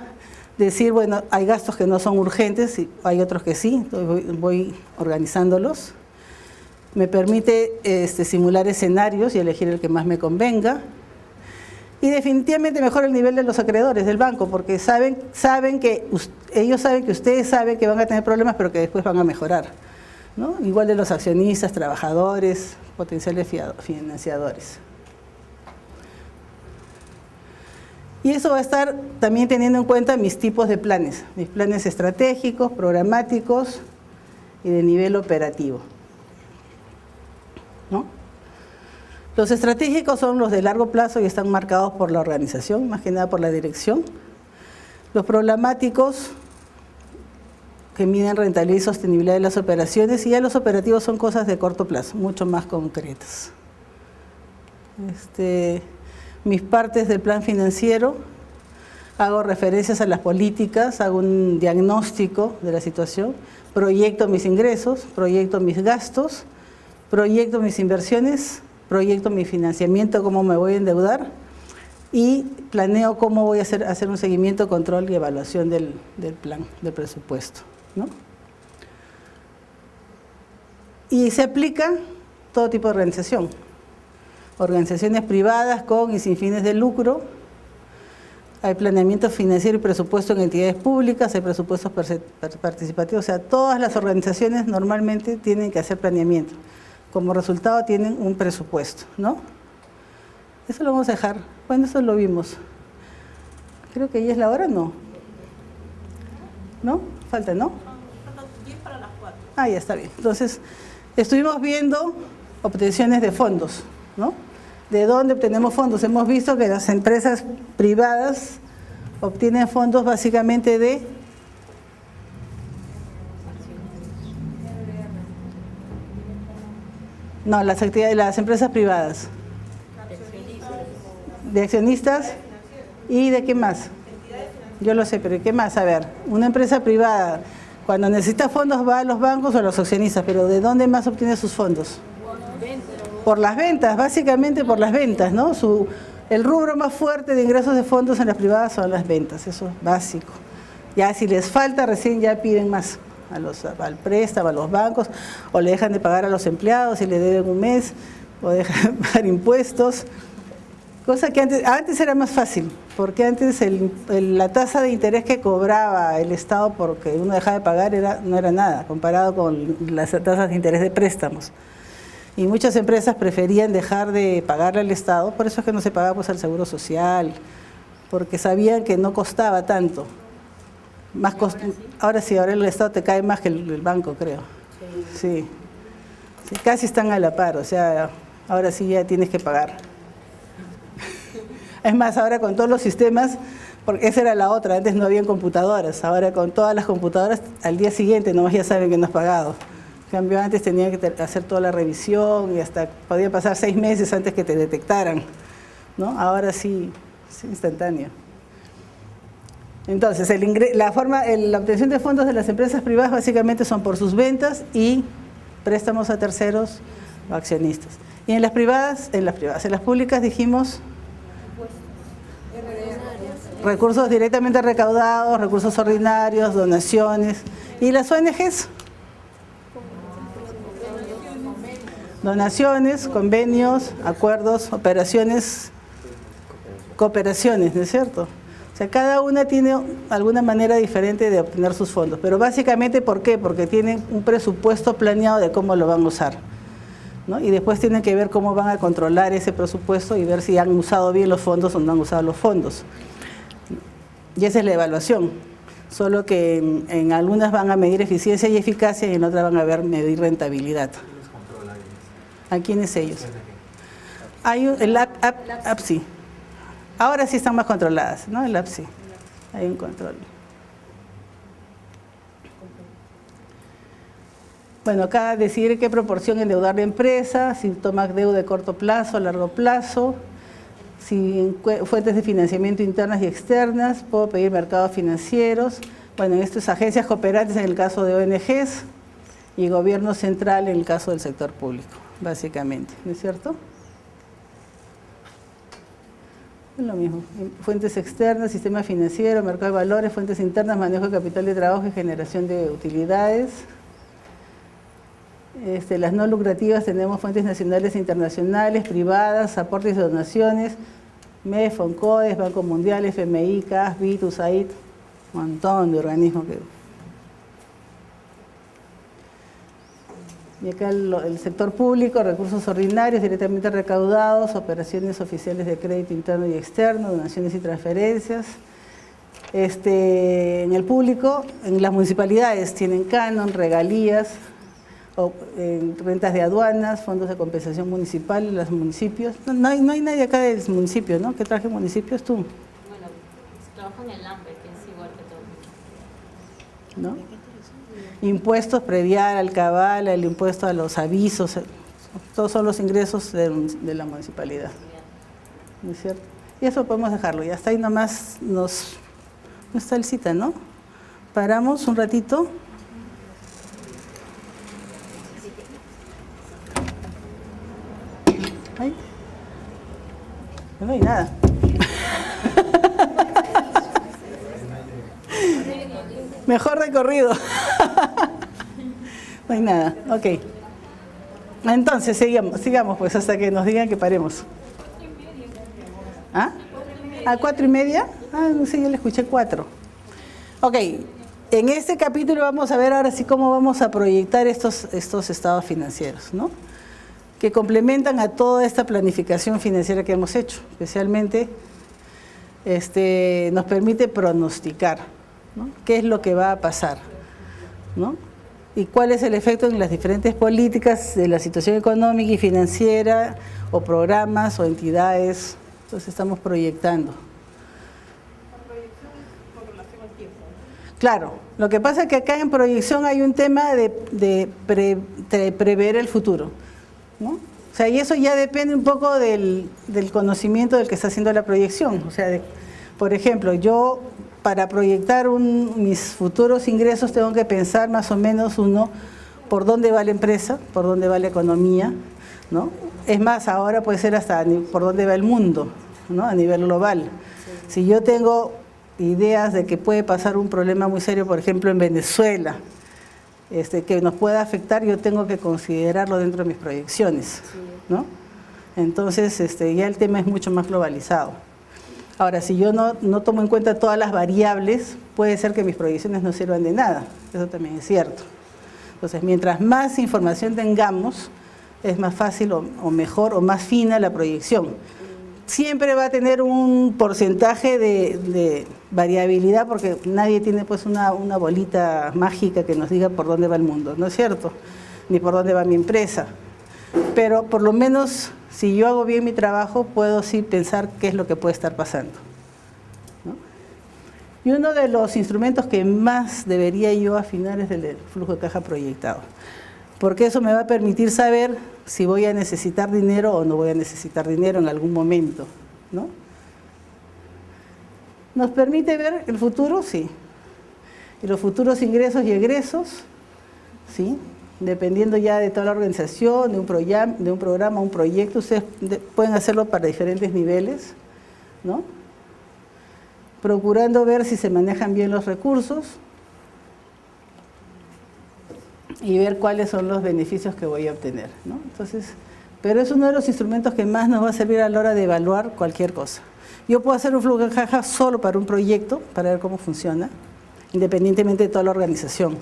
decir, bueno, hay gastos que no son urgentes y hay otros que sí, entonces voy organizándolos. Me permite simular escenarios y elegir el que más me convenga. Y definitivamente mejora el nivel de los acreedores del banco, porque ellos saben que ustedes saben que van a tener problemas, pero que después van a mejorar, ¿no? Igual de los accionistas, trabajadores, potenciales financiadores. Y eso va a estar también teniendo en cuenta mis tipos de planes, mis planes estratégicos, programáticos y de nivel operativo, ¿no? Los estratégicos son los de largo plazo y están marcados por la organización, más que nada por la dirección. Los programáticos, que miden rentabilidad y sostenibilidad de las operaciones, y ya los operativos son cosas de corto plazo, mucho más concretas. Mis partes del plan financiero, hago referencias a las políticas, hago un diagnóstico de la situación, proyecto mis ingresos, proyecto mis gastos, proyecto mis inversiones, proyecto mi financiamiento, cómo me voy a endeudar y planeo cómo voy a hacer un seguimiento, control y evaluación del plan, del presupuesto, ¿no? Y se aplica todo tipo de organización. Organizaciones privadas con y sin fines de lucro, hay planeamiento financiero y presupuesto en entidades públicas, hay presupuestos participativos, o sea, todas las organizaciones normalmente tienen que hacer planeamiento, como resultado tienen un presupuesto, ¿no? Eso lo vamos a dejar. Bueno, eso lo vimos. Creo que ya es la hora, ¿no? ¿No? Falta, ¿no? Faltan 10 para las 4. Ah, ya está bien. Entonces, estuvimos viendo obtenciones de fondos, ¿no? ¿De dónde obtenemos fondos? Hemos visto que las empresas privadas obtienen fondos básicamente de... No, las actividades de las empresas privadas. ¿De accionistas? ¿Y de qué más? Yo lo sé, pero ¿qué más? A ver, una empresa privada, cuando necesita fondos va a los bancos o a los accionistas, pero ¿de dónde más obtiene sus fondos? Por las ventas, básicamente por las ventas, ¿no? El rubro más fuerte de ingresos de fondos en las privadas son las ventas, eso es básico. Ya si les falta, recién ya piden más al préstamo, a los bancos, o le dejan de pagar a los empleados si le deben un mes, o dejan de pagar impuestos. Cosa que antes era más fácil, porque antes la tasa de interés que cobraba el Estado porque uno dejaba de pagar no era nada, comparado con las tasas de interés de préstamos. Y muchas empresas preferían dejar de pagarle al Estado, por eso es que no se pagaba pues al Seguro Social, porque sabían que no costaba tanto. Ahora sí, ahora el Estado te cae más que el banco, creo. Sí. Sí, casi están a la par, o sea, ahora sí ya tienes que pagar. Es más, ahora con todos los sistemas, porque esa era la otra, antes no habían computadoras, ahora con todas las computadoras, al día siguiente nomás ya saben que no has pagado. En cambio, antes tenían que hacer toda la revisión y hasta podía pasar 6 meses antes que te detectaran, ¿no? Ahora sí, es instantáneo. Entonces, la obtención de fondos de las empresas privadas básicamente son por sus ventas y préstamos a terceros o accionistas. Y en las públicas dijimos recursos directamente recaudados, recursos ordinarios, donaciones. ¿Y las ONGs? Donaciones, convenios, acuerdos, operaciones, cooperaciones, ¿no es cierto? O sea, cada una tiene alguna manera diferente de obtener sus fondos, pero básicamente, ¿por qué? Porque tienen un presupuesto planeado de cómo lo van a usar, ¿no? Y después tienen que ver cómo van a controlar ese presupuesto y ver si han usado bien los fondos o no han usado los fondos. Y esa es la evaluación, solo que en algunas van a medir eficiencia y eficacia y en otras van a medir rentabilidad. ¿A quiénes ellos? Hay el APSI. Ahora sí están más controladas, ¿no? El APSI. Hay un control. Bueno, acá decidir qué proporción endeudar la empresa, si toma deuda de corto plazo, largo plazo, si fuentes de financiamiento internas y externas, puedo pedir mercados financieros. Bueno, esto es agencias cooperantes en el caso de ONGs y gobierno central en el caso del sector público, básicamente, ¿no es cierto? Es lo mismo. Fuentes externas, sistema financiero, mercado de valores, fuentes internas, manejo de capital de trabajo y generación de utilidades. Las no lucrativas tenemos fuentes nacionales e internacionales, privadas, aportes y donaciones, MEF, FONCODES, Banco Mundial, FMI, CAS, BIT, USAID, un montón de organismos que... Y acá el sector público, recursos ordinarios directamente recaudados, operaciones oficiales de crédito interno y externo, donaciones y transferencias. En el público, en las municipalidades tienen canon, regalías, rentas de aduanas, fondos de compensación municipal, los municipios. No hay nadie acá del municipio, ¿no? ¿Qué traje municipios tú? Bueno, trabajo en el AMPE, que es igual que todo. ¿No? Impuestos, predial, alcabala, el impuesto a los avisos, todos son los ingresos de la municipalidad. ¿No es cierto? Y eso podemos dejarlo, y hasta ahí nomás no está el cita, ¿no? Paramos un ratito. Ay. No hay nada. Mejor recorrido. No hay nada, ok. Entonces, sigamos pues hasta que nos digan que paremos. ¿Ah? ¿A 4:30? Ah, no sé, yo le escuché 4. Ok, en este capítulo vamos a ver ahora sí cómo vamos a proyectar estos estados financieros, ¿no? que complementan a toda esta planificación financiera que hemos hecho. Especialmente nos permite pronosticar, ¿no?, qué es lo que va a pasar, ¿no?, y cuál es el efecto en las diferentes políticas de la situación económica y financiera, o programas o entidades. Entonces estamos proyectando. La proyección es con relación al tiempo. Claro, lo que pasa es que acá en proyección hay un tema de prever el futuro, ¿no? O sea, y eso ya depende un poco del conocimiento del que está haciendo la proyección. O sea, por ejemplo, yo para proyectar mis futuros ingresos tengo que pensar más o menos por dónde va la empresa, por dónde va la economía, ¿no? Es más, ahora puede ser hasta por dónde va el mundo, ¿no?, a nivel global. Si yo tengo ideas de que puede pasar un problema muy serio, por ejemplo, en Venezuela, que nos pueda afectar, yo tengo que considerarlo dentro de mis proyecciones, ¿no? Entonces, ya el tema es mucho más globalizado. Ahora, si yo no tomo en cuenta todas las variables, puede ser que mis proyecciones no sirvan de nada. Eso también es cierto. Entonces, mientras más información tengamos, es más fácil o mejor o más fina la proyección. Siempre va a tener un porcentaje de variabilidad, porque nadie tiene pues una bolita mágica que nos diga por dónde va el mundo, ¿no es cierto? Ni por dónde va mi empresa. Pero por lo menos, si yo hago bien mi trabajo, puedo sí pensar qué es lo que puede estar pasando, ¿no? Y uno de los instrumentos que más debería yo afinar es el flujo de caja proyectado, porque eso me va a permitir saber si voy a necesitar dinero o no voy a necesitar dinero en algún momento, ¿no? ¿Nos permite ver el futuro? Sí. Y los futuros ingresos y egresos, ¿sí? Dependiendo ya de toda la organización, de un programa, un proyecto, ustedes pueden hacerlo para diferentes niveles, ¿no? Procurando ver si se manejan bien los recursos y ver cuáles son los beneficios que voy a obtener, ¿no? Entonces, pero es uno de los instrumentos que más nos va a servir a la hora de evaluar cualquier cosa. Yo puedo hacer un flujo de caja solo para un proyecto, para ver cómo funciona, independientemente de toda la organización.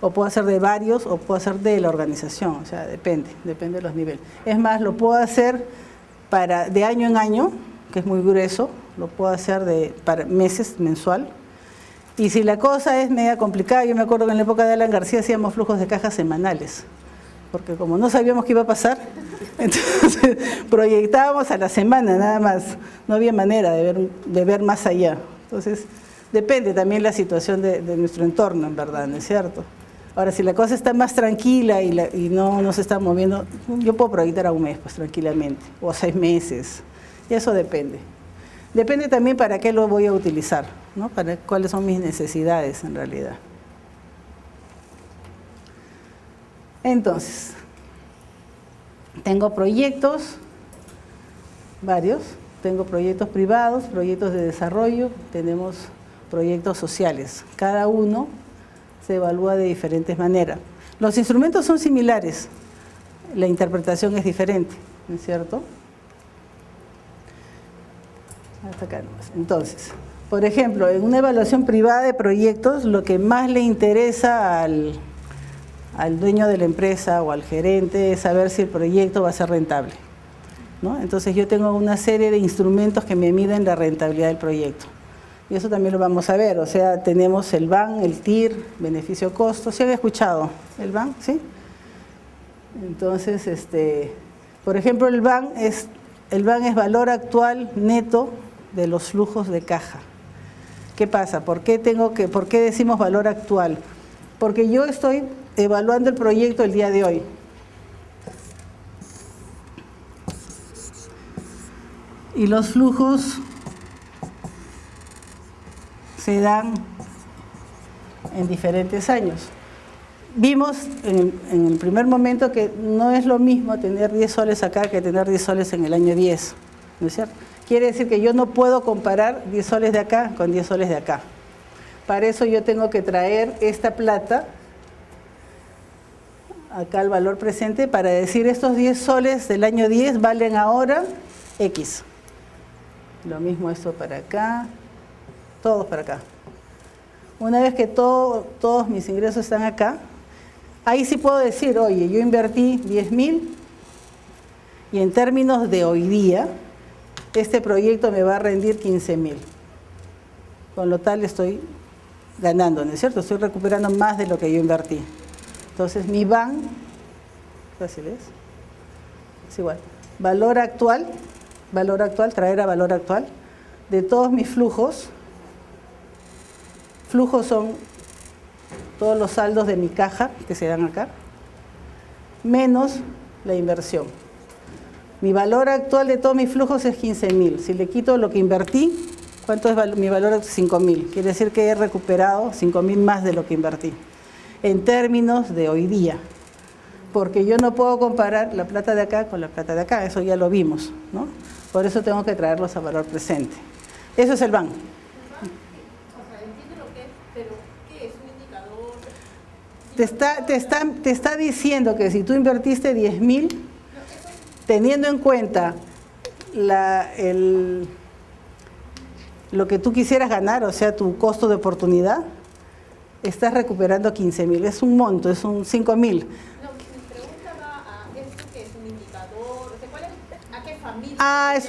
O puedo hacer de varios, o puedo hacer de la organización, o sea, depende de los niveles. Es más, lo puedo hacer de año en año, que es muy grueso, lo puedo hacer para meses, mensual. Y si la cosa es media complicada, yo me acuerdo que en la época de Alan García hacíamos flujos de caja semanales, porque como no sabíamos qué iba a pasar, entonces proyectábamos a la semana nada más, no había manera de ver más allá. Entonces, depende también la situación de nuestro entorno, en verdad, ¿no es cierto? Ahora, si la cosa está más tranquila y no se está moviendo, yo puedo proyectar a un mes, pues tranquilamente, o a 6 meses, y eso depende. Depende también para qué lo voy a utilizar, ¿no? Para cuáles son mis necesidades, en realidad. Entonces, tengo proyectos, varios, tengo proyectos privados, proyectos de desarrollo, tenemos proyectos sociales. Cada uno se evalúa de diferentes maneras. Los instrumentos son similares, la interpretación es diferente, ¿no es cierto? Hasta acá nomás. Entonces, por ejemplo, en una evaluación privada de proyectos, lo que más le interesa al dueño de la empresa o al gerente es saber si el proyecto va a ser rentable, ¿no? Entonces yo tengo una serie de instrumentos que me miden la rentabilidad del proyecto. Y eso también lo vamos a ver, o sea, tenemos el BAN, el TIR, beneficio-costo. ¿Sí han escuchado el BAN? ¿Sí? Entonces, por ejemplo, el BAN es valor actual neto de los flujos de caja. ¿Qué pasa? ¿Por qué decimos valor actual? Porque yo estoy evaluando el proyecto el día de hoy. Y los flujos se dan en diferentes años. Vimos en el primer momento que no es lo mismo tener 10 soles acá que tener 10 soles en el año 10, ¿no es cierto? Quiere decir que yo no puedo comparar 10 soles de acá con 10 soles de acá. Para eso yo tengo que traer esta plata acá al valor presente para decir estos 10 soles del año 10 valen ahora X. Lo mismo esto para acá, todos para acá. Una vez que todos mis ingresos están acá, ahí sí puedo decir, oye, yo invertí 10.000 Y en términos de hoy día, este proyecto me va a rendir 15.000. Con lo tal estoy ganando, ¿no es cierto? Estoy recuperando más de lo que yo invertí. Entonces mi BAN, fácil es igual, valor actual, traer a valor actual, de todos mis flujos son todos los saldos de mi caja que se dan acá, menos la inversión. Mi valor actual de todos mis flujos es 15.000. Si le quito lo que invertí, ¿cuánto es mi valor? 5.000. Quiere decir que he recuperado 5.000 más de lo que invertí. En términos de hoy día. Porque yo no puedo comparar la plata de acá con la plata de acá. Eso ya lo vimos, ¿no? Por eso tengo que traerlos a valor presente. Eso es el BAN. Te está diciendo que si tú invertiste 10.000, teniendo en cuenta lo que tú quisieras ganar, o sea, tu costo de oportunidad, estás recuperando 15.000. Es un monto, es un 5.000. No, mi pregunta va a esto que es un indicador, ¿a qué familia? Es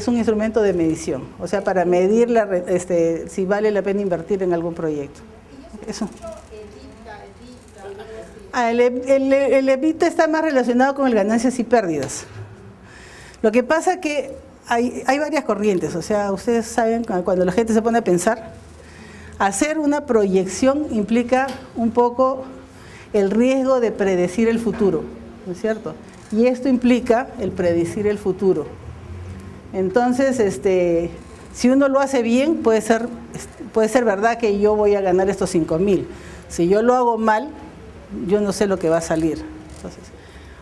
un instrumento de medición, o sea, para medir si vale la pena invertir en algún proyecto. Eso. El EBITDA está más relacionado con el ganancias y pérdidas. Lo que pasa que hay varias corrientes, o sea, ustedes saben, cuando la gente se pone a pensar, hacer una proyección implica un poco el riesgo de predecir el futuro, ¿no es cierto? Y esto implica el predecir el futuro. Entonces, si uno lo hace bien, puede ser verdad que yo voy a ganar estos 5.000. Si yo lo hago mal, yo no sé lo que va a salir. Entonces,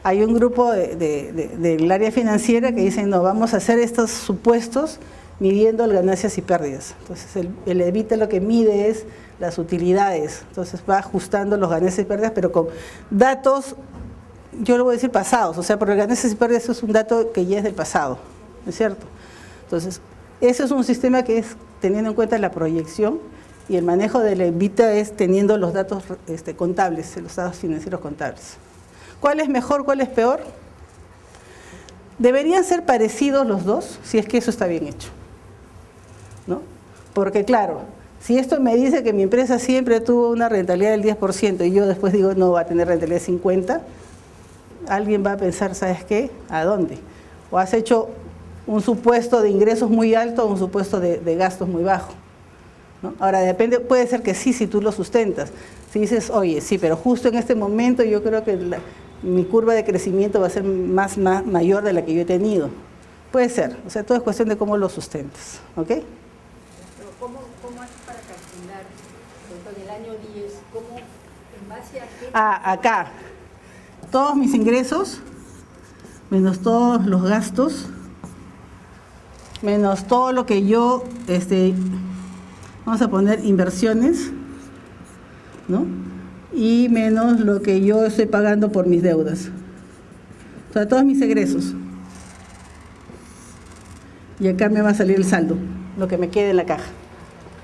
hay un grupo del área financiera que dicen, no, vamos a hacer estos supuestos midiendo las ganancias y pérdidas. Entonces, el EBITDA lo que mide es las utilidades. Entonces, va ajustando los ganancias y pérdidas, pero con datos, yo lo voy a decir pasados, o sea, porque ganancias y pérdidas eso es un dato que ya es del pasado, ¿no es cierto? Entonces, ese es un sistema que es teniendo en cuenta la proyección, y el manejo del EBITDA es teniendo los datos contables, los datos financieros contables. ¿Cuál es mejor, cuál es peor? Deberían ser parecidos los dos, si es que eso está bien hecho, ¿no? Porque claro, si esto me dice que mi empresa siempre tuvo una rentabilidad del 10% y yo después digo no va a tener rentabilidad del 50%, alguien va a pensar, ¿sabes qué? ¿A dónde? O has hecho un supuesto de ingresos muy alto o un supuesto de gastos muy bajo, ¿no? Ahora, depende, puede ser que sí, si tú lo sustentas. Si dices, oye, sí, pero justo en este momento yo creo que mi curva de crecimiento va a ser mayor de la que yo he tenido. Puede ser, o sea, todo es cuestión de cómo lo sustentas, ¿ok? Pero ¿cómo haces para calcular dentro del año 10? ¿Cómo, en base a qué? Acá, todos mis ingresos, menos todos los gastos, menos todo lo que yo, vamos a poner inversiones, ¿no? Y menos lo que yo estoy pagando por mis deudas. O sea, todos mis egresos. Y acá me va a salir el saldo, lo que me quede en la caja.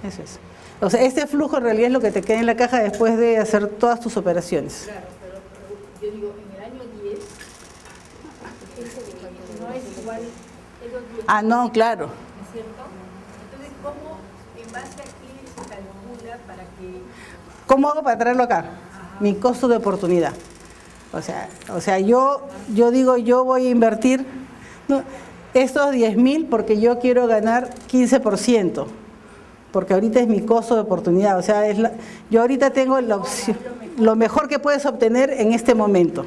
Eso es. O sea, este flujo en realidad es lo que te queda en la caja después de hacer todas tus operaciones. Claro, pero yo digo, en el año 10, no es igual esos 10. No, claro. ¿No es cierto? Entonces, ¿cómo, en base a qué se calcula para que... ¿Cómo hago para traerlo acá? Mi costo de oportunidad. O sea, yo digo, yo voy a invertir estos 10.000 porque yo quiero ganar 15%, porque ahorita es mi costo de oportunidad. O sea, yo ahorita tengo la opción, lo mejor que puedes obtener en este momento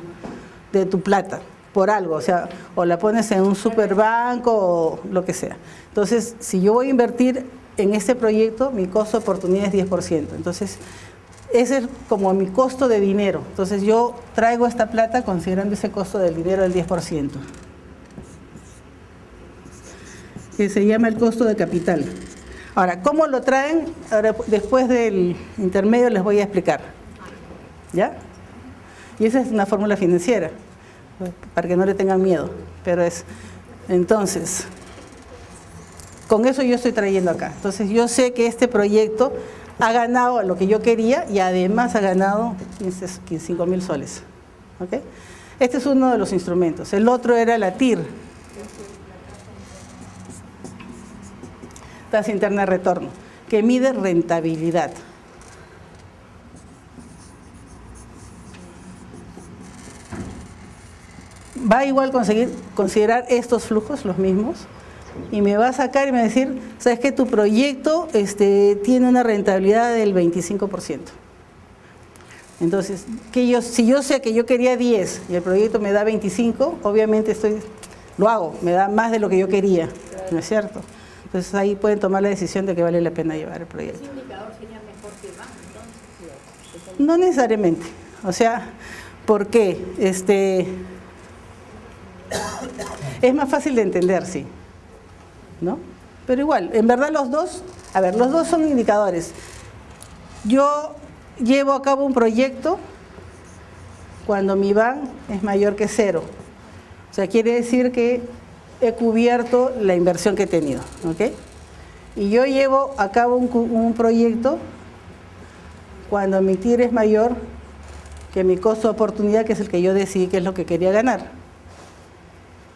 de tu plata, por algo, o sea, o la pones en un superbanco o lo que sea. Entonces, si yo voy a invertir en este proyecto, mi costo de oportunidad es 10%. Entonces, ese es como mi costo de dinero. Entonces yo traigo esta plata considerando ese costo del dinero del 10%, que se llama el costo de capital. Ahora, ¿cómo lo traen? Ahora, después del intermedio les voy a explicar, ¿ya? Y esa es una fórmula financiera, para que no le tengan miedo, pero es, entonces, con eso yo estoy trayendo acá. Entonces yo sé que este proyecto ha ganado lo que yo quería y además ha ganado 5.000 soles. ¿Okay? Este es uno de los instrumentos. El otro era la TIR, tasa interna de retorno, que mide rentabilidad. Va igual considerar estos flujos, los mismos, y me va a sacar y me va a decir, ¿sabes qué? Tu proyecto tiene una rentabilidad del 25%. Entonces, si yo sé que yo quería 10 y el proyecto me da 25, obviamente lo hago, me da más de lo que yo quería, ¿no es cierto? Entonces ahí pueden tomar la decisión de que vale la pena llevar el proyecto. ¿Ese indicador sería mejor que más, entonces? No necesariamente. O sea, ¿por qué? Es más fácil de entender, sí, ¿no? Pero igual, en verdad los dos son indicadores. Yo llevo a cabo un proyecto cuando mi VAN es mayor que 0. O sea, quiere decir que he cubierto la inversión que he tenido, ¿ok? Y yo llevo a cabo un proyecto cuando mi TIR es mayor que mi costo de oportunidad, que es el que yo decidí que es lo que quería ganar.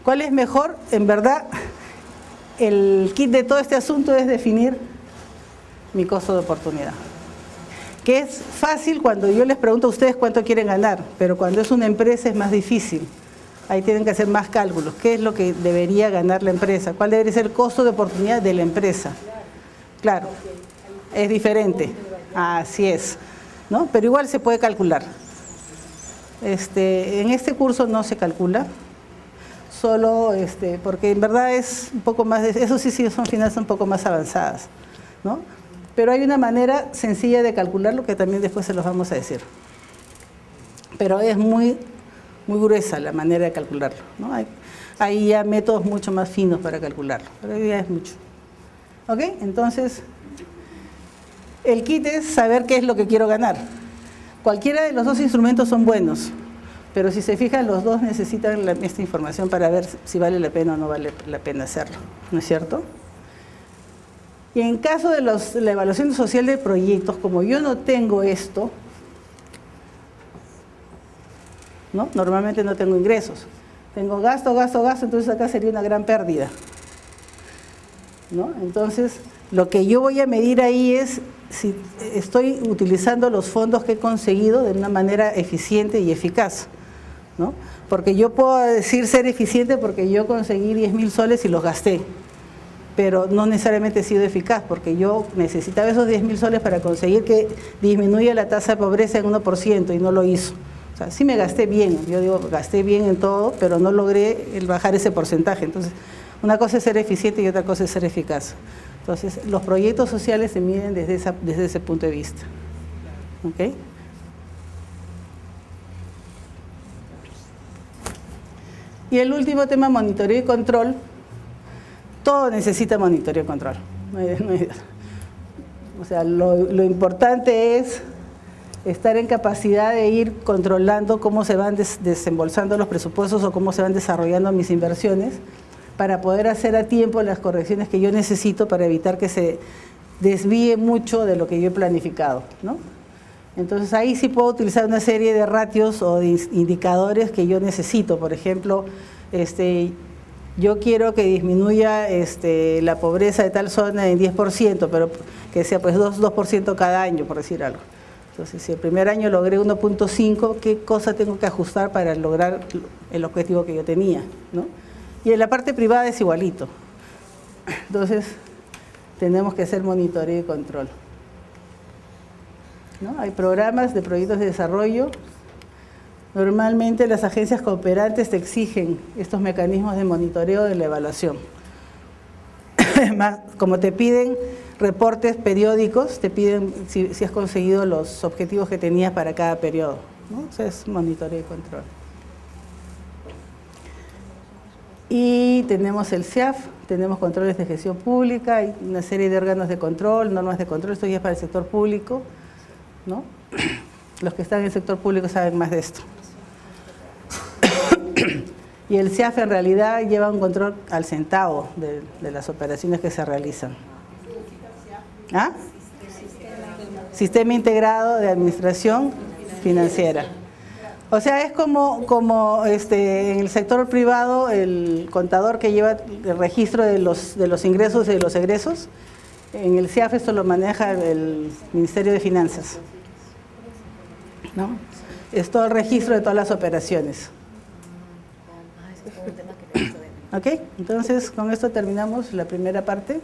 ¿Cuál es mejor? En verdad, el kit de todo este asunto es definir mi costo de oportunidad. Que es fácil cuando yo les pregunto a ustedes cuánto quieren ganar, pero cuando es una empresa es más difícil. Ahí tienen que hacer más cálculos. ¿Qué es lo que debería ganar la empresa? ¿Cuál debería ser el costo de oportunidad de la empresa? Claro, es diferente. Así es, ¿no? Pero igual se puede calcular. En este curso no se calcula, solo porque en verdad es un poco más, eso sí son finanzas un poco más avanzadas, ¿no? Pero hay una manera sencilla de calcularlo que también después se los vamos a decir. Pero es muy gruesa la manera de calcularlo, ¿no? Hay ya métodos mucho más finos para calcularlo, pero ya es mucho. ¿Ok? Entonces, el kit es saber qué es lo que quiero ganar. Cualquiera de los dos instrumentos son buenos, pero si se fijan, los dos necesitan esta información para ver si vale la pena o no vale la pena hacerlo, ¿no es cierto? Y en caso de la evaluación social de proyectos, como yo no tengo esto, ¿no? Normalmente no tengo ingresos. Tengo gasto, entonces acá sería una gran pérdida, ¿no? Entonces, lo que yo voy a medir ahí es si estoy utilizando los fondos que he conseguido de una manera eficiente y eficaz, ¿no? Porque yo puedo decir ser eficiente porque yo conseguí 10.000 soles y los gasté, pero no necesariamente he sido eficaz porque yo necesitaba esos 10.000 soles para conseguir que disminuya la tasa de pobreza en 1% y no lo hizo. O sea, sí me gasté bien, yo digo, gasté bien en todo, pero no logré bajar ese porcentaje. Entonces, una cosa es ser eficiente y otra cosa es ser eficaz. Entonces, los proyectos sociales se miden desde ese punto de vista. ¿Ok? Y el último tema, monitoreo y control. Todo necesita monitoreo y control. O sea, lo importante es estar en capacidad de ir controlando cómo se van desembolsando los presupuestos o cómo se van desarrollando mis inversiones para poder hacer a tiempo las correcciones que yo necesito para evitar que se desvíe mucho de lo que yo he planificado, ¿no? Entonces ahí sí puedo utilizar una serie de ratios o de indicadores que yo necesito. Por ejemplo, yo quiero que disminuya la pobreza de tal zona en 10%, pero que sea pues 2% cada año, por decir algo. Entonces, si el primer año logré 1.5, ¿qué cosa tengo que ajustar para lograr el objetivo que yo tenía, ¿no? Y en la parte privada es igualito. Entonces, tenemos que hacer monitoreo y control, ¿no? Hay programas de proyectos de desarrollo. Normalmente las agencias cooperantes te exigen estos mecanismos de monitoreo de la evaluación. Además, como te piden reportes periódicos, te piden si has conseguido los objetivos que tenías para cada periodo, ¿no? O sea, es monitoreo y control. Y tenemos el CIAF, tenemos controles de gestión pública, hay una serie de órganos de control, normas de control, esto ya es para el sector público, ¿no? Los que están en el sector público saben más de esto. Y el CIAF en realidad lleva un control al centavo de las operaciones que se realizan. ¿Ah? Sistema Integrado de Administración Financiera. O sea, es como en el sector privado, el contador que lleva el registro de los ingresos y de los egresos. En el CIAF esto lo maneja el Ministerio de Finanzas, ¿no? Es todo el registro de todas las operaciones. ¿Ok? Entonces, con esto terminamos la primera parte.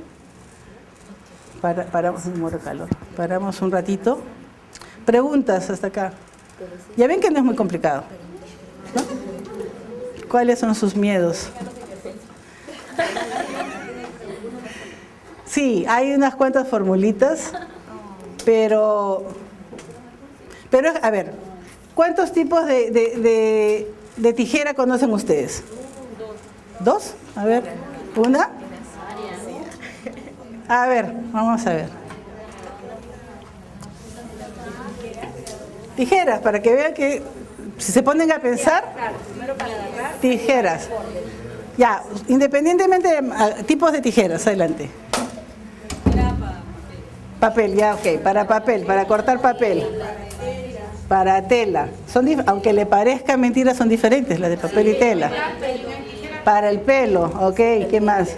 Paramos un ratito. Preguntas hasta acá. Ya ven que no es muy complicado, ¿no? ¿Cuáles son sus miedos? Sí, hay unas cuantas formulitas, pero a ver, ¿cuántos tipos de tijera conocen ustedes? ¿Dos? A ver, ¿una? A ver, vamos a ver. Tijeras, para que vean que si se ponen a pensar, tijeras. Ya, independientemente de tipos de tijeras, adelante. Papel, ya, ok, para papel, para cortar papel. Para tela. Aunque le parezca mentira, son diferentes las de papel y tela. Para el pelo, ok, ¿qué más?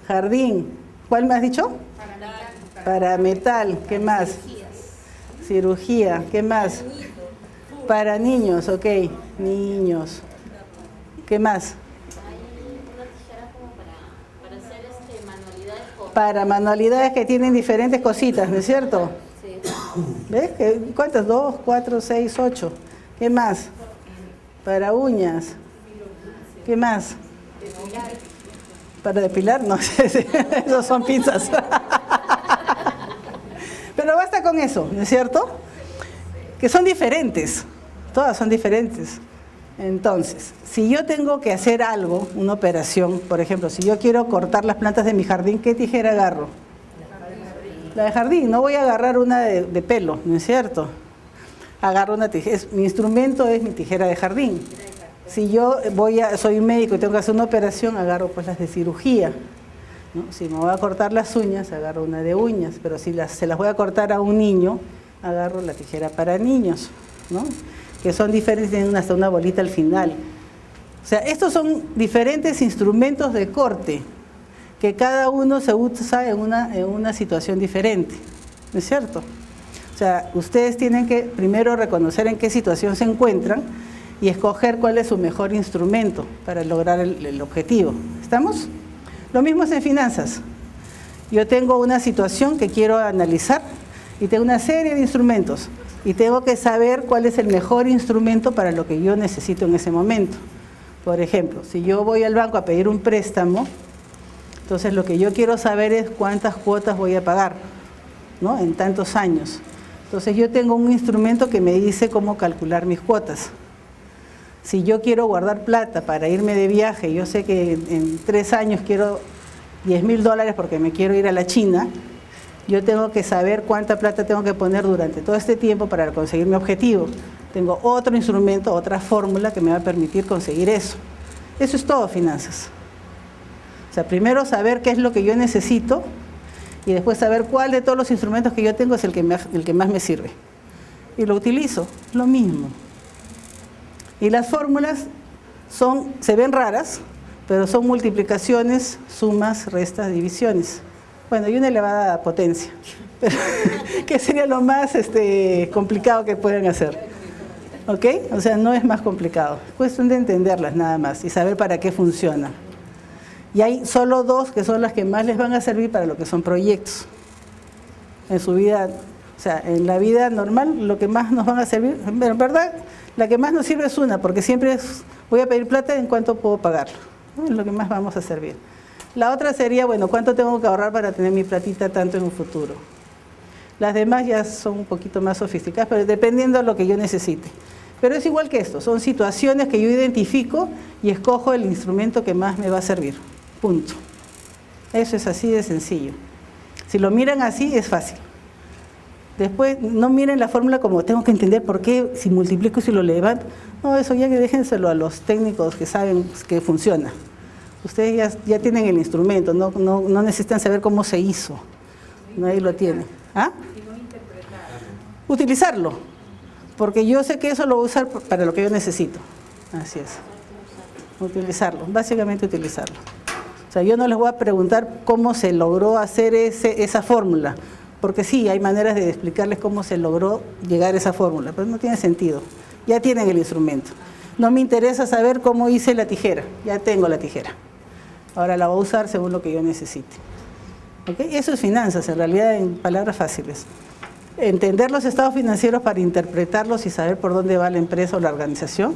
Jardín. ¿Cuál me has dicho? Para metal, ¿qué más? Cirugía, ¿qué más? Para niños, ok, niños. ¿Qué más? Para manualidades que tienen diferentes cositas, ¿no es cierto? ¿Ves? ¿Cuántas? 2, 4, 6, 8. ¿Qué más? Para uñas. ¿Qué más? ¿Para depilar? No sé, esos son pinzas. Pero basta con eso, ¿no es cierto? Que son diferentes, todas son diferentes. Entonces, si yo tengo que hacer algo, una operación, por ejemplo, si yo quiero cortar las plantas de mi jardín, ¿qué tijera agarro? La de jardín, no voy a agarrar una de pelo, ¿no es cierto? Agarro una tijera, mi instrumento es mi tijera de jardín. Si yo soy médico y tengo que hacer una operación, agarro pues las de cirugía, ¿no? Si me voy a cortar las uñas, agarro una de uñas, pero si se las voy a cortar a un niño, agarro la tijera para niños, ¿no? Que son diferentes, tienen hasta una bolita al final. O sea, estos son diferentes instrumentos de corte, que cada uno se usa en una situación diferente, ¿no es cierto? O sea, ustedes tienen que primero reconocer en qué situación se encuentran y escoger cuál es su mejor instrumento para lograr el objetivo. ¿Estamos? Lo mismo es en finanzas. Yo tengo una situación que quiero analizar y tengo una serie de instrumentos y tengo que saber cuál es el mejor instrumento para lo que yo necesito en ese momento. Por ejemplo, si yo voy al banco a pedir un préstamo, entonces lo que yo quiero saber es cuántas cuotas voy a pagar, ¿no? En tantos años. Entonces yo tengo un instrumento que me dice cómo calcular mis cuotas. Si yo quiero guardar plata para irme de viaje, yo sé que en 3 años quiero $10,000 porque me quiero ir a la China, yo tengo que saber cuánta plata tengo que poner durante todo este tiempo para conseguir mi objetivo. Tengo otro instrumento, otra fórmula que me va a permitir conseguir eso. Eso es todo finanzas. O sea, primero saber qué es lo que yo necesito y después saber cuál de todos los instrumentos que yo tengo es el que más me sirve. Y lo utilizo, lo mismo. Y las fórmulas se ven raras, pero son multiplicaciones, sumas, restas, divisiones. Bueno, y una elevada potencia, pero que sería lo más complicado que puedan hacer. ¿Ok? O sea, no es más complicado. Es cuestión de entenderlas nada más y saber para qué funciona. Y hay solo 2 que son las que más les van a servir para lo que son proyectos. En su vida, o sea, en la vida normal, lo que más nos van a servir, en verdad, la que más nos sirve es una, porque siempre voy a pedir plata en cuánto puedo pagarlo, ¿no? Es lo que más vamos a servir. La otra sería, bueno, ¿cuánto tengo que ahorrar para tener mi platita tanto en un futuro? Las demás ya son un poquito más sofisticadas, pero dependiendo de lo que yo necesite. Pero es igual que esto, son situaciones que yo identifico y escojo el instrumento que más me va a servir. Punto. Eso es así de sencillo. Si lo miran así, es fácil. Después, no miren la fórmula como tengo que entender por qué, si multiplico y si lo levanto. No, eso ya que déjenselo a los técnicos que saben que funciona. Ustedes ya tienen el instrumento, no necesitan saber cómo se hizo. No, ahí lo tienen. ¿Ah? Utilizarlo. Porque yo sé que eso lo voy a usar para lo que yo necesito. Así es. Utilizarlo, básicamente utilizarlo. O sea, yo no les voy a preguntar cómo se logró hacer esa fórmula, porque sí, hay maneras de explicarles cómo se logró llegar a esa fórmula, pero no tiene sentido. Ya tienen el instrumento. No me interesa saber cómo hice la tijera, ya tengo la tijera. Ahora la voy a usar según lo que yo necesite. ¿Okay? Eso es finanzas, en realidad, en palabras fáciles. Entender los estados financieros para interpretarlos y saber por dónde va la empresa o la organización,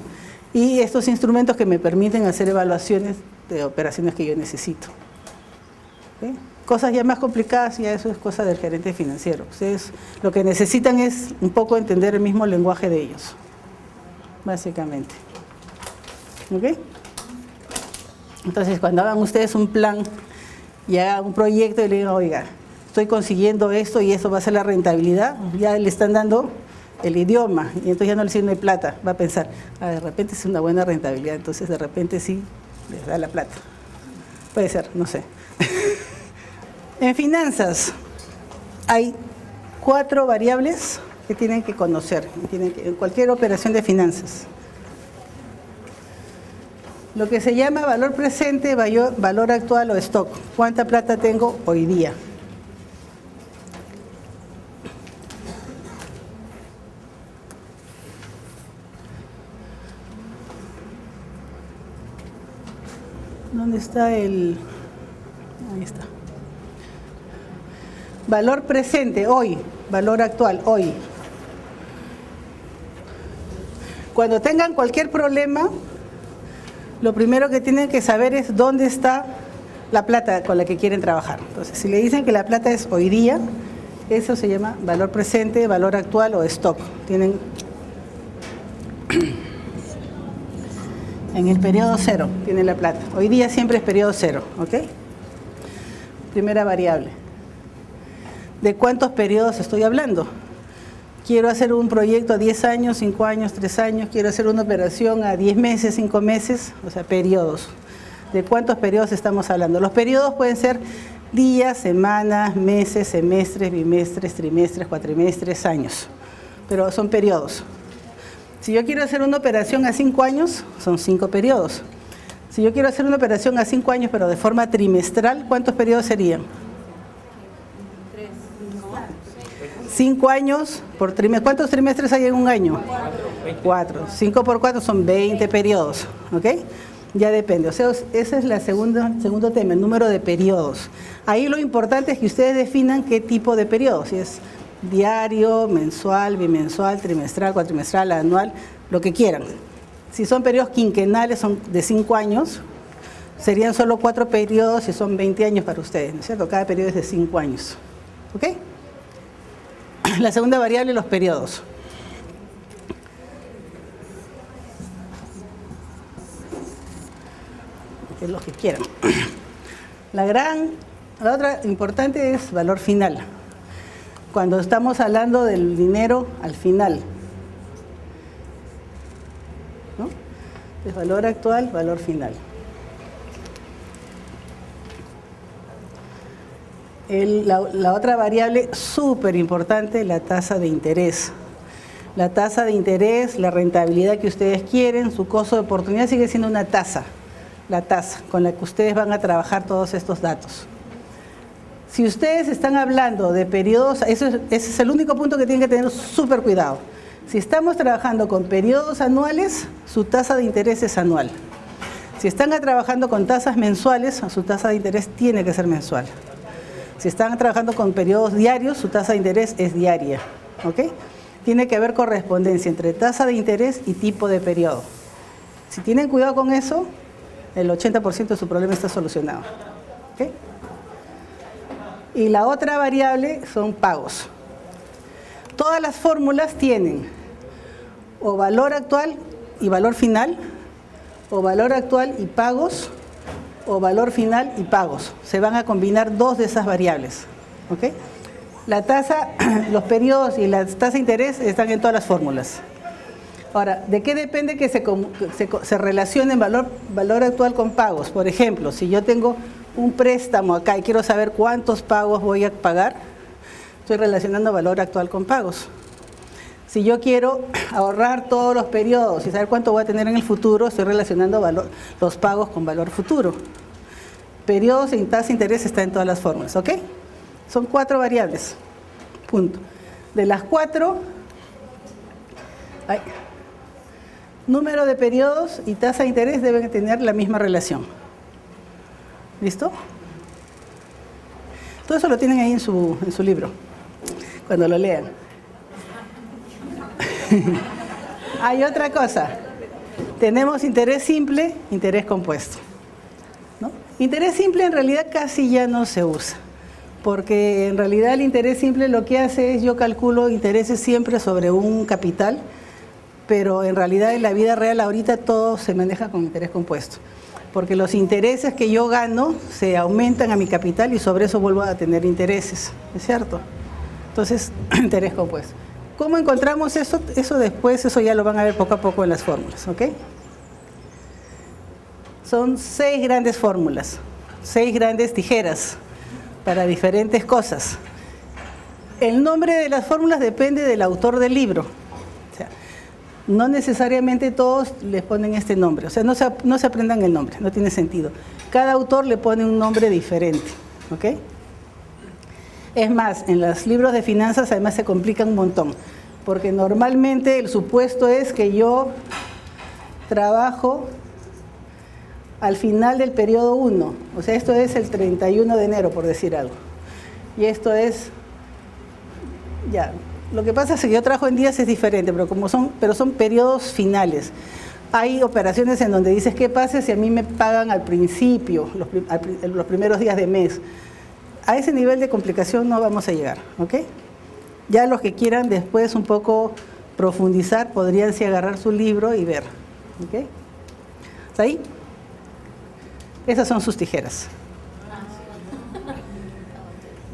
y estos instrumentos que me permiten hacer evaluaciones de operaciones que yo necesito. ¿Okay? Cosas ya más complicadas, ya eso es cosa del gerente financiero. Ustedes lo que necesitan es un poco entender el mismo lenguaje de ellos, básicamente. ¿Ok? Entonces, cuando hagan ustedes un plan y hagan un proyecto y le digan, oiga, estoy consiguiendo esto y eso va a ser la rentabilidad, ya le están dando el idioma, y entonces ya no le sirve plata, va a pensar, de repente es una buena rentabilidad, entonces de repente sí les da la plata. Puede ser, no sé. En finanzas hay 4 variables que tienen que conocer en cualquier operación de finanzas. Lo que se llama valor presente, valor actual o stock. ¿Cuánta plata tengo hoy día? ¿Dónde está el...? Ahí está. Valor presente, hoy. Valor actual, hoy. Cuando tengan cualquier problema, lo primero que tienen que saber es dónde está la plata con la que quieren trabajar. Entonces, si le dicen que la plata es hoy día, eso se llama valor presente, valor actual o stock. Tienen en el periodo 0, tienen la plata. Hoy día siempre es periodo 0, ¿ok? Primera variable. ¿De cuántos periodos estoy hablando? Quiero hacer un proyecto a 10 años, 5 años, 3 años, quiero hacer una operación a 10 meses, 5 meses, o sea, periodos. ¿De cuántos periodos estamos hablando? Los periodos pueden ser días, semanas, meses, semestres, bimestres, trimestres, cuatrimestres, años, pero son periodos. Si yo quiero hacer una operación a 5 años, son 5 periodos. Si yo quiero hacer una operación a 5 años, pero de forma trimestral, ¿cuántos periodos serían? 5 años por trimestre. ¿Cuántos trimestres hay en un año? 4. 5 por 4 son 20 periodos. ¿Ok? Ya depende. O sea, ese es el segundo tema, el número de periodos. Ahí lo importante es que ustedes definan qué tipo de periodo. Si es diario, mensual, bimensual, trimestral, cuatrimestral, anual, lo que quieran. Si son periodos quinquenales, son de 5 años, serían solo 4 periodos y son 20 años para ustedes, ¿no es cierto? Cada periodo es de 5 años. ¿Ok? La segunda variable, los periodos. Es lo que quieran. La otra importante es valor final. Cuando estamos hablando del dinero al final, ¿no? Es valor actual, valor final. La otra variable súper importante, la tasa de interés. La tasa de interés, la rentabilidad que ustedes quieren, su costo de oportunidad sigue siendo una tasa. La tasa con la que ustedes van a trabajar todos estos datos. Si ustedes están hablando de periodos, ese es el único punto que tienen que tener súper cuidado. Si estamos trabajando con periodos anuales, su tasa de interés es anual. Si están trabajando con tasas mensuales, su tasa de interés tiene que ser mensual. Si están trabajando con periodos diarios, su tasa de interés es diaria. ¿Ok? Tiene que haber correspondencia entre tasa de interés y tipo de periodo. Si tienen cuidado con eso, el 80% de su problema está solucionado. ¿Ok? Y la otra variable son pagos. Todas las fórmulas tienen o valor actual y valor final, o valor actual y pagos, o valor final y pagos. Se van a combinar 2 de esas variables. ¿Ok? La tasa, los periodos y la tasa de interés están en todas las fórmulas. Ahora, ¿de qué depende que se relacionen valor actual con pagos? Por ejemplo, si yo tengo un préstamo acá y quiero saber cuántos pagos voy a pagar, estoy relacionando valor actual con pagos. Si yo quiero ahorrar todos los periodos y saber cuánto voy a tener en el futuro, estoy relacionando los pagos con valor futuro. Periodos y tasa de interés está en todas las fórmulas, ¿ok? Son 4 variables, punto. De las 4, número de periodos y tasa de interés deben tener la misma relación. ¿Listo? Todo eso lo tienen ahí en su libro, cuando lo lean. Hay otra cosa. Tenemos interés simple, interés compuesto, ¿no? Interés simple en realidad casi ya no se usa, porque en realidad el interés simple lo que hace es yo calculo intereses siempre sobre un capital, pero en realidad en la vida real ahorita todo se maneja con interés compuesto, porque los intereses que yo gano se aumentan a mi capital y sobre eso vuelvo a tener intereses, ¿es cierto? Entonces, interés compuesto. ¿Cómo encontramos eso? Eso después, eso ya lo van a ver poco a poco en las fórmulas, ¿ok? Son 6 grandes fórmulas, 6 grandes tijeras para diferentes cosas. El nombre de las fórmulas depende del autor del libro. O sea, no necesariamente todos les ponen este nombre, o sea, no se aprendan el nombre, no tiene sentido. Cada autor le pone un nombre diferente, ¿ok? Es más, en los libros de finanzas además se complican un montón, porque normalmente el supuesto es que yo trabajo al final del periodo 1, o sea, esto es el 31 de enero, por decir algo. Y esto es, ya, lo que pasa es que yo trabajo en días es diferente, pero son periodos finales. Hay operaciones en donde dices, ¿qué pasa si a mí me pagan al principio, los primeros días de mes? A ese nivel de complicación no vamos a llegar, ¿ok? Ya los que quieran después un poco profundizar, podrían sí agarrar su libro y ver, ¿ok? ¿Está ahí? Esas son sus tijeras.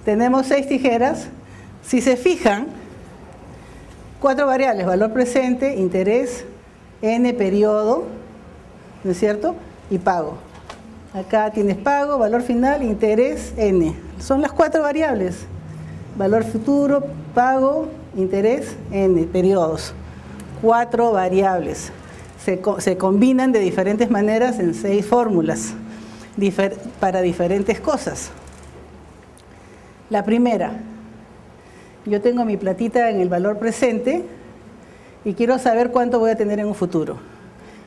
Tenemos 6 tijeras. Si se fijan, 4 variables, valor presente, interés, n periodo, ¿no es cierto? Y pago. Acá tienes pago, valor final, interés, n. Son las 4 variables. Valor futuro, pago, interés, n, periodos. 4 variables. Se combinan de diferentes maneras en 6 fórmulas para diferentes cosas. La primera, yo tengo mi platita en el valor presente y quiero saber cuánto voy a tener en un futuro.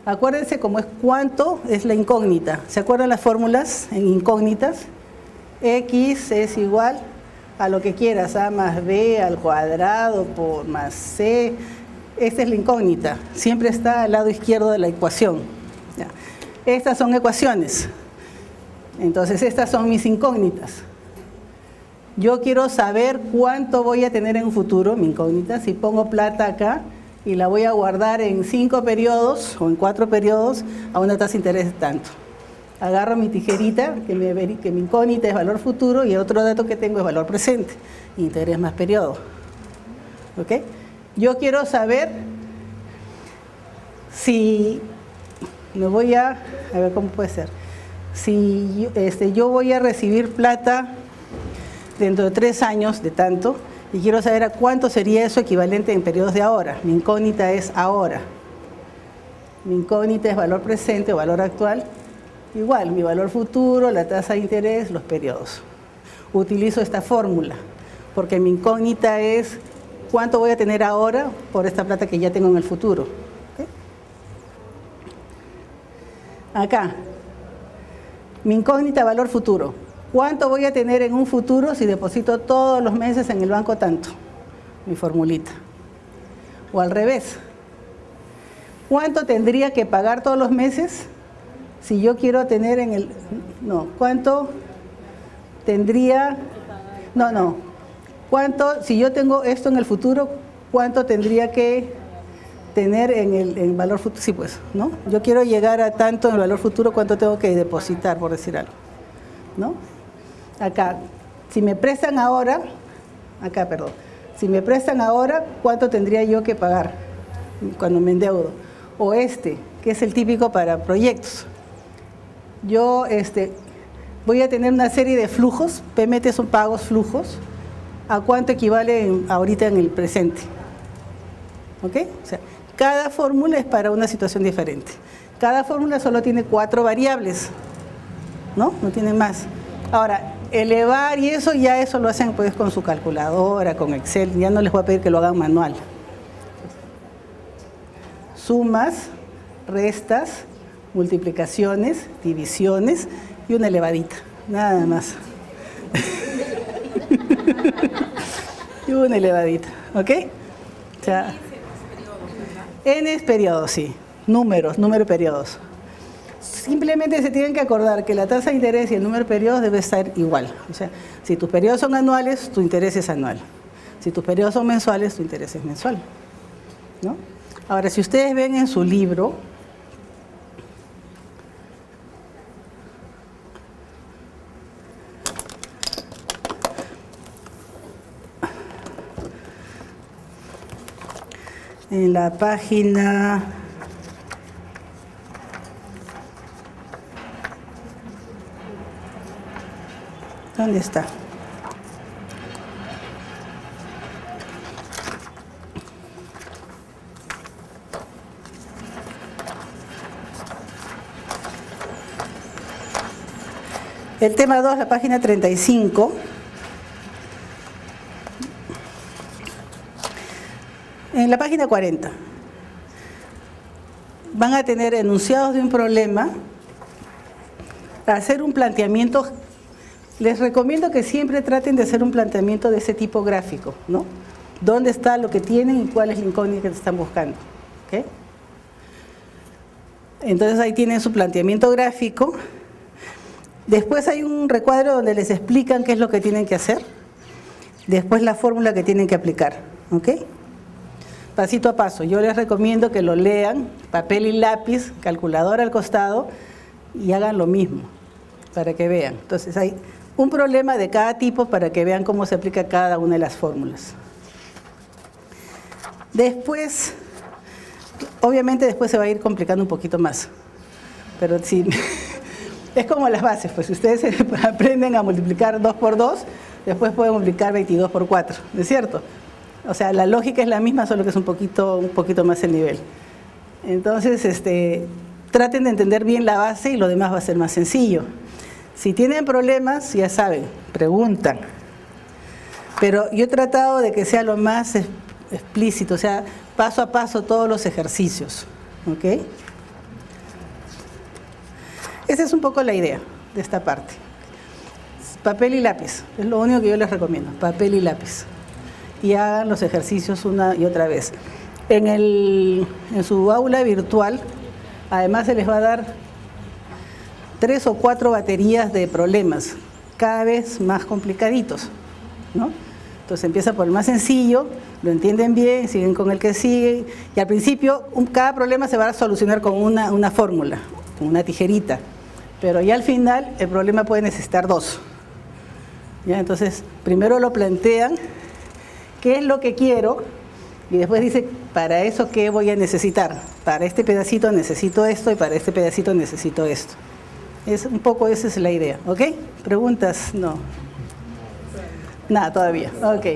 Acuérdense cómo es cuánto es la incógnita. ¿Se acuerdan las fórmulas en incógnitas? X es igual a lo que quieras, A más B al cuadrado por más C. Esta es la incógnita. Siempre está al lado izquierdo de la ecuación. Ya. Estas son ecuaciones. Entonces, estas son mis incógnitas. Yo quiero saber cuánto voy a tener en un futuro, mi incógnita, si pongo plata acá y la voy a guardar en 5 periodos o en 4 periodos a una tasa de interés de tanto. Agarro mi tijerita, que mi incógnita es valor futuro y el otro dato que tengo es valor presente, interés más periodo. ¿Ok? Yo quiero saber si me voy a ver cómo puede ser. Si yo voy a recibir plata dentro de 3 años de tanto, y quiero saber a cuánto sería eso equivalente en periodos de ahora. Mi incógnita es ahora. Mi incógnita es valor presente o valor actual. Igual, mi valor futuro, la tasa de interés, los periodos. Utilizo esta fórmula, porque mi incógnita es cuánto voy a tener ahora por esta plata que ya tengo en el futuro. ¿Okay? Acá, mi incógnita, valor futuro. ¿Cuánto voy a tener en un futuro si deposito todos los meses en el banco tanto? Mi formulita. O al revés. ¿Cuánto tendría que pagar todos los meses si yo quiero tener en el... No, ¿cuánto tendría... No. ¿Cuánto, si yo tengo esto en el futuro, cuánto tendría que tener en el valor futuro? Sí, pues, ¿no? Yo quiero llegar a tanto en el valor futuro, ¿cuánto tengo que depositar, por decir algo? ¿No? Acá, si me prestan ahora, si me prestan ahora, ¿cuánto tendría yo que pagar cuando me endeudo? O que es el típico para proyectos. Yo voy a tener una serie de flujos, PMT son pagos, flujos, ¿a cuánto equivale ahorita en el presente? ¿Ok? O sea, cada fórmula es para una situación diferente. Cada fórmula solo tiene 4 variables, ¿no? No tiene más. Ahora, elevar y eso lo hacen pues con su calculadora, con Excel, ya no les voy a pedir que lo hagan manual. Sumas, restas, multiplicaciones, divisiones y una elevadita, nada más. Y una elevadita, ¿ok? O sea, n es periodos, sí. Número de periodos. Simplemente se tienen que acordar que la tasa de interés y el número de periodos debe estar igual. O sea, si tus periodos son anuales, tu interés es anual. Si tus periodos son mensuales, tu interés es mensual, ¿no? Ahora, si ustedes ven en su libro, en la página ¿dónde está? El tema 2, la página 35. En la página 40 van a tener enunciados de un problema, hacer un planteamiento. Les recomiendo que siempre traten de hacer un planteamiento de ese tipo gráfico, ¿no? ¿Dónde está lo que tienen y cuál es la incógnita que están buscando? ¿Okay? Entonces ahí tienen su planteamiento gráfico. Después hay un recuadro donde les explican qué es lo que tienen que hacer. Después la fórmula que tienen que aplicar, ¿ok? Pasito a paso. Yo les recomiendo que lo lean, papel y lápiz, calculadora al costado, y hagan lo mismo, para que vean. Entonces hay un problema de cada tipo para que vean cómo se aplica cada una de las fórmulas. Después, obviamente después se va a ir complicando un poquito más, pero sí, es como las bases, pues si ustedes aprenden a multiplicar 2 por 2, después pueden multiplicar 22 por 4, ¿no es cierto? O sea, la lógica es la misma, solo que es un poquito más el nivel. Entonces, traten de entender bien la base y lo demás va a ser más sencillo. Si tienen problemas, ya saben, preguntan. Pero yo he tratado de que sea lo más explícito, o sea, paso a paso todos los ejercicios, ¿ok? Esa es un poco la idea de esta parte. Papel y lápiz, es lo único que yo les recomiendo, papel y lápiz. Y hagan los ejercicios una y otra vez. En su aula virtual, además se les va a dar 3 o 4 baterías de problemas, cada vez más complicaditos, ¿no? Entonces empieza por el más sencillo, lo entienden bien, siguen con el que sigue, y al principio cada problema se va a solucionar con una fórmula, con una tijerita, pero ya al final el problema puede necesitar 2. ¿Ya? Entonces, primero lo plantean, ¿qué es lo que quiero? Y después dice, ¿para eso qué voy a necesitar? Para este pedacito necesito esto y para este pedacito necesito esto. Un poco esa es la idea, ¿ok? ¿Preguntas? No. Nada, todavía. Ok.